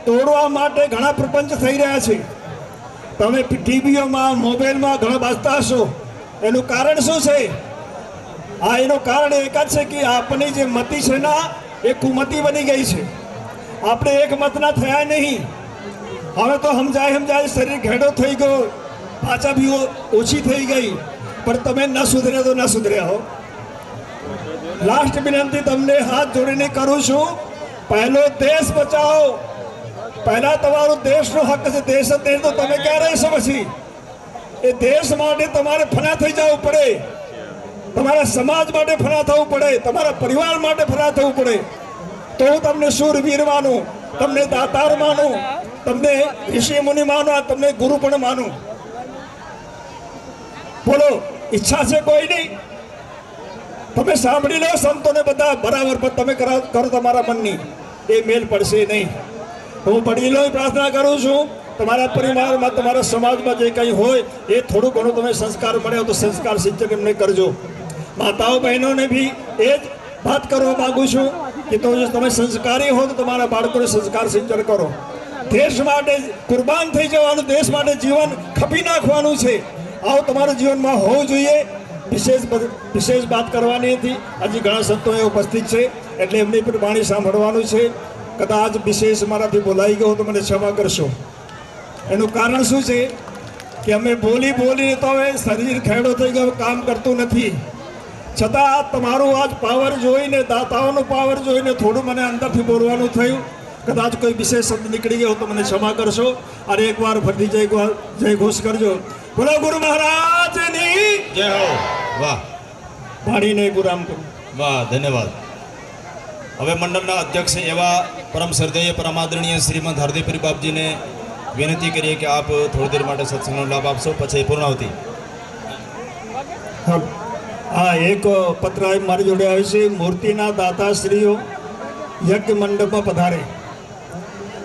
તોડવા માટે ઘણા પ્રપંચ થઈ રહ્યા છે. તમે ટીવીઓમાં, મોબાઈલમાં ઘણા વાંચતા હશો. એનું કારણ શું છે? એનું કારણ એક જ છે કે આપણી જે મતિ છે ને એ કુમતી બની ગઈ છે. આપણે એક મતના થયા નહીં. હવે તો સમજાય શરીર ઘેડો થઈ ગયો, પાછા બી ઓછી થઈ ગઈ. પણ તમે ન સુધર્યા તો ન સુધર્યા હો. લાસ્ટ વિનંતી તમને હાથ જોડીને કરું છું, પહેલો દેશ બચાવો. પહેલા તમારો દેશનો હક છે. દેશ જ નહીં તો તમે ક્યાં રહેશો પછી? એ દેશ માટે તમારે ફના થઈ જવું પડે, તમારા સમાજ માટે ફના થવું પડે, તમારા પરિવાર માટે ફના થવું પડે. તો હું તમને શૂરવીર માનું, તમને દાતાર માનું, તમને ઋષિ મુનિ માનું, તમને ગુરુ પણ માનું. બોલો, ઈચ્છા છે કોઈ નહીં? તમે સાંભળી લો સંતોને બધા બરાબર, પણ તમે કરો તમારા મનની, એ મેલ પડશે નહીં. હું વડીલો પ્રાર્થના કરું છું, તમારા પરિવારમાં, તમારા સમાજમાં જે કંઈ હોય એ થોડું ઘણું તમે સંસ્કાર મળ્યો તો સંસ્કાર સિંચન એમને કરજો. માતાઓ બહેનોને બી એ જ વાત કરવા માગું છું કે તમે સંસ્કારી હો તો તમારા બાળકોને સંસ્કાર સિંચન કરો. દેશ માટે કુરબાન થઈ જવાનું, દેશ માટે જીવન ખપી નાખવાનું છે. આવું તમારા જીવનમાં હોવું જોઈએ. વિશેષ વાત કરવાની હતી. હજી ઘણા સંતો એ ઉપસ્થિત છે એટલે એમની પણ વાણી સાંભળવાનું છે. કદાચ વિશેષ મારાથી બોલાઈ ગયો તો મને ક્ષમા કરશો. એનું કારણ શું છે કે અમે બોલીને તો હવે શરીર ખેડો થઈ ગયો, કામ કરતું નથી. છતાં તમારું આજ પાવર જોઈને, દાતાઓનો પાવર જોઈને થોડું મને અંદરથી બોલવાનું થયું. કદાચ કોઈ વિશેષ શબ્દ નીકળી ગયો તો મને ક્ષમા કરશો. અને એકવાર ફરીથી જય ઘોષ કરજો. બોલો ગુરુ મહારાજની જય હો. વાહ, પાણીને ગુરામ કરું. વાહ, ધન્યવાદ. હવે મંડળના અધ્યક્ષ એવા પરમ શ્રદ્ધેય પરમાદરણીય શ્રીમંત હાર્દિકપુરી બાપજીને વિનંતી કરીએ કે આપ થોડી દેર માટે સત્સંગનો લાભ આપશો, પછી પૂર્ણાવતિ. હા, એક પત્ર મારી જોડે આવે છે. મૂર્તિના દાતાશ્રીઓ યજ્ઞ મંડપમાં પધારે,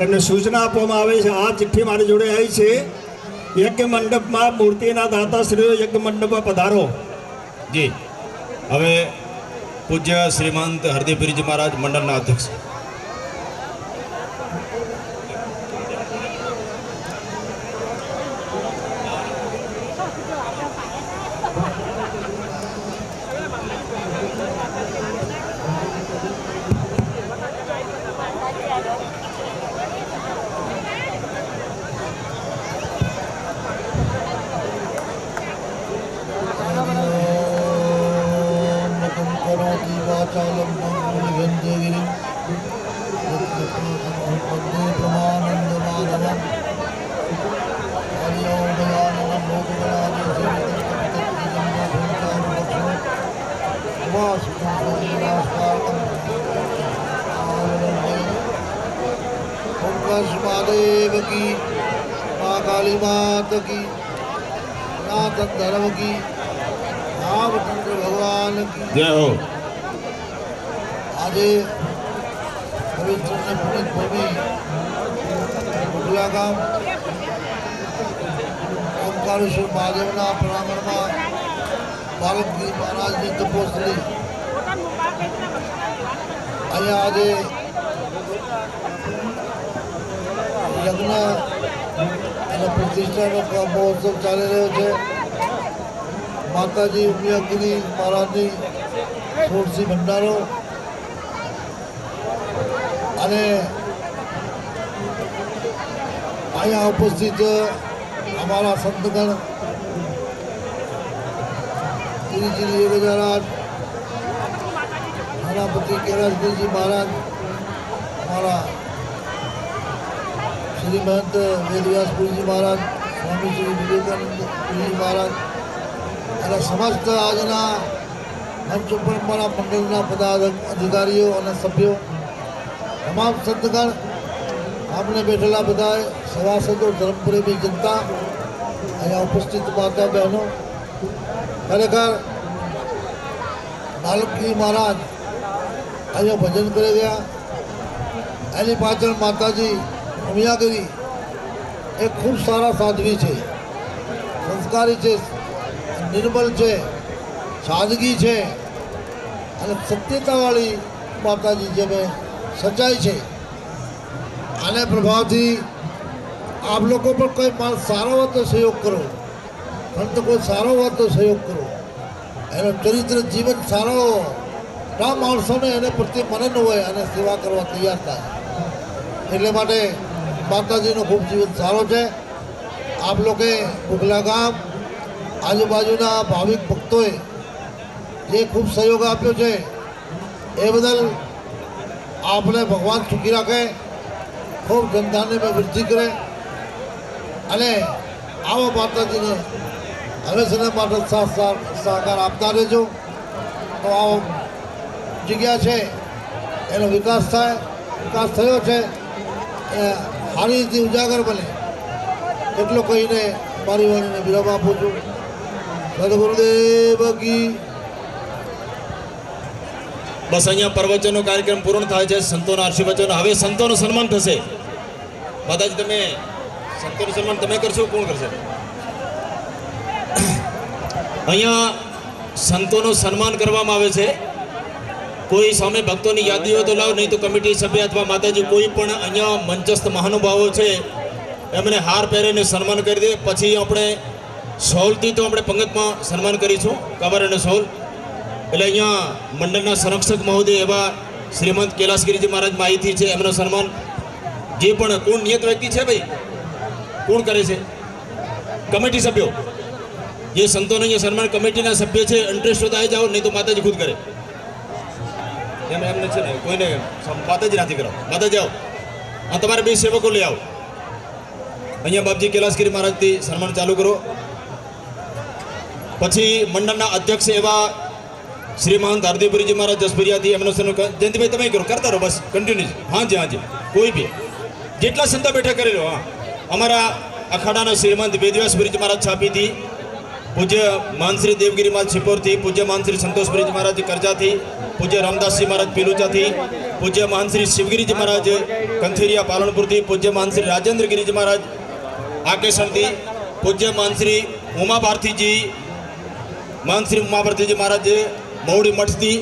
એમને સૂચના આપવામાં આવે છે. આ ચિઠ્ઠી મારી જોડે આવી છે. યજ્ઞ મંડપમાં મૂર્તિના દાતાશ્રીઓ યજ્ઞ મંડપમાં પધારો. જી. હવે પૂજ્ય શ્રીમંત હરદેવપુરીજી મહારાજ મંડળના અધ્યક્ષ. महादेव की, माँ काली मात की, सनातन धर्म की, रामचंद्र भगवान की જય હો. આજે પવિત્ર અને પુનિત ભૂમિ ઉગલા ગામ ઓમકારેશ્વર મહાદેવના પ્રાંગણમાં બાલકજી મહારાજની તપોસ્થળી અહીંયા આજે લગ્ન અને પ્રતિષ્ઠાનો મહોત્સવ ચાલી રહ્યો છે. માતાજી ઉમિયાગીરી મહારાજની સોળસી ભંડારો અને અહીંયા ઉપસ્થિત અમારા સંતગણ શ્રીજી યોગીરાજ સેનાપતિ કૈલાસગીરીજી મહારાજ, અમારા શ્રી મહંત વેદવ્યાસપુરીજી મહારાજ, સ્વામી શ્રી વિવેકાનંદપુરીજી મહારાજ અને સમસ્ત આજના મંચ ઉપર અમારા મંડળના પદાધિકારીઓ અને સભ્યો, તમામ સંતગણ, આપણે બેઠેલા બધા સભાસદો, ધર્મપ્રેમી જનતા, અહીંયા ઉપસ્થિત માતા બહેનો, ખરેખર બાલકજી મહારાજ અહીંયા ભજન કરી ગયા. એની પાછળ માતાજી ઉમિયાગીરી એ ખૂબ સારા સાધ્વી છે, સંસ્કારી છે, નિર્મલ છે, સાદગી છે અને સત્યતાવાળી માતાજી જે મેં સચ્ચાઈ છે. આને પ્રભાવથી આપ લોકો પણ કોઈ માણસ સારો હોય તો સહયોગ કરો, સંત કોઈ સારો હોય તો સહયોગ કરો. એનો ચરિત્ર જીવન સારો ના માણસોને એને પ્રત્યે મનન હોય અને સેવા કરવા તૈયાર થાય. એટલે માટે માતાજીનો ખૂબ જીવન સારો છે. આપ લોકોએ ઉગલા ગામ આજુબાજુના ભાવિક ભક્તોએ જે ખૂબ સહયોગ આપ્યો છે એ બદલ આપણે ભગવાન સુખી રાખે, ખૂબ ધનધાન્યમાં વૃદ્ધિ કરે અને આવા માતાજીને હંમેશા માટે સાથ સહકાર આપતા રહેજો. તો આ જગ્યા છે એનો વિકાસ થાય, વિકાસ થયો છે એ સારી રીતે ઉજાગર બને એટલો કહીને મારી વાણીને વિરામ આપું છું. સદગુરુદેવ કી. બસ અહીંયા પ્રવચનનો કાર્યક્રમ પૂર્ણ થાય છે. સંતોના આશીર્વચનો. હવે સંતોનું સન્માન થશે. માતાજી તમે સંતોનું સન્માન તમે કરશો, કોણ કરશે? અહીંયા સંતોનું સન્માન કરવામાં આવે છે. કોઈ સામે ભક્તોની યાદી હોય તો લાવ, નહીં તો કમિટી સભ્ય અથવા માતાજી કોઈ પણ અહીંયા મંચસ્થ મહાનુભાવો છે એમને હાર પહેરીને સન્માન કરી દે. પછી આપણે સોલથી તો આપણે પંગતમાં સન્માન કરીશું, કવર અને સોલ. એટલે અહીંયા મંડળના સંરક્ષક મહોદય એવા શ્રીમંત કૈલાસગીરીજી મહારાજ માહિતી છે, એમનો સન્માન જે પણ કોણ નિયત વ્યક્તિ છે ભાઈ, કોણ કરે છે? કમિટી સભ્યો. જે સંતોનો અહીંયા સન્માન કમિટીના સભ્ય છે, ઇન્ટરેસ્ટ હોતા આવી જાઓ, નહીં તો માતાજી ખુદ કરે. એમને છે ને કોઈને માતાજી નથી કરો. માતાજી આવો, આ તમારે બે સેવકો લઈ આવો. અહીંયા બાપજી કૈલાસગીરી મહારાજથી સન્માન ચાલુ કરો. પછી મંડળના અધ્યક્ષ એવા શ્રી મહંત હાર્દિકપુરીજી મહારાજ જસપુરિયાથી એમનો સન્માન. જયંતિભાઈ તમે કરો, કરતા રહો બસ કન્ટિન્યુ. હાજી હાજી, કોઈ બી જેટલા સંતો બેઠા કરી લો. હા, અમારા અખાડાના શ્રીમંત વેદવ્યાસપુરીજી મહારાજ છાપીથી, પૂજ્ય માનશ્રી દેવગીરી મહારાજ છિપોરથી, પૂજ્ય માનશ્રી સંતોષપુરીજી મહારાજ કરજાથી, પૂજ્ય રામદાસજી મહારાજ પીલુચાથી, પૂજ્ય માનશ્રી શિવગીરીજી મહારાજ કંથેરિયા પાલનપુરથી, પૂજ્ય માનશ્રી રાજેન્દ્રગીરીજી મહારાજ આકેશણથી, પૂજ્ય માનશ્રી ઉમાભારતીજી મહારાજ મૌડી મઠથી,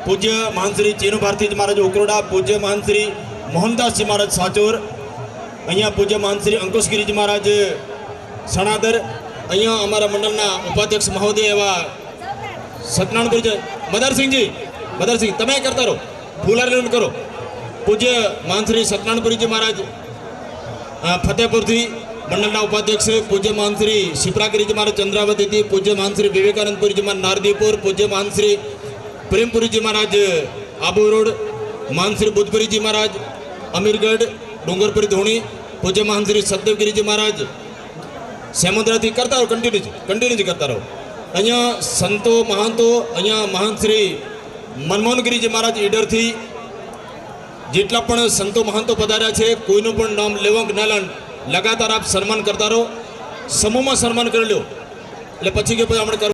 પૂજ્ય મહાનશ્રી ચીનુ ભારતીજી મહારાજ ઉકરોડા, પૂજ્ય મહાનશ્રી મોહનદાસજી મહારાજ સાચોર, અહીંયા પૂજ્ય મહાનશ્રી અંકુશગીરીજી મહારાજ સણાદર, અહીંયા અમારા મંડળના ઉપાધ્યક્ષ મહોદય એવા સત્યનારાયણપુરી મદરસિંહ તમે કરતા રહો, ફૂલારેલું કરો. પૂજ્ય મહાનશ્રી સત્યનારાયણપુરીજી મહારાજ ફતેહપુરથી મંડળના ઉપાધ્યક્ષ, પૂજ્ય મહાનશ્રી શિપ્રાગીરીજી મહારાજ ચંદ્રાવતીથી, પૂજ્ય મહાનશ્રી વિવેકાનંદપુરીજી મહારાજ નારદીપુર, પૂજ્ય મહાનશ્રી પ્રેમપુરીજી મહારાજ આબુ રોડ, મહાનશ્રી બુધપુરીજી મહારાજ અમીરગઢ ડુંગરપુરી ધોણી, પૂજ્ય મહાનશ્રી સતદેવગીરીજી મહારાજ સેમુદ્રાથી. કરતા રહો, કન્ટિન્યુ કરતા રહો. અહીંયા સંતો મહાંતો, અહીંયા મહાનશ્રી મનમોહનગીરીજી મહારાજ ઈડરથી જેટલા પણ સંતો મહંતો પધાર્યા છે, કોઈનું પણ નામ લેવંક નાલન લગાતાર આપ સન્માન કરતા રહો. સમૂહમાં સન્માન કરી લો એટલે પછી કે ભાઈ આપણે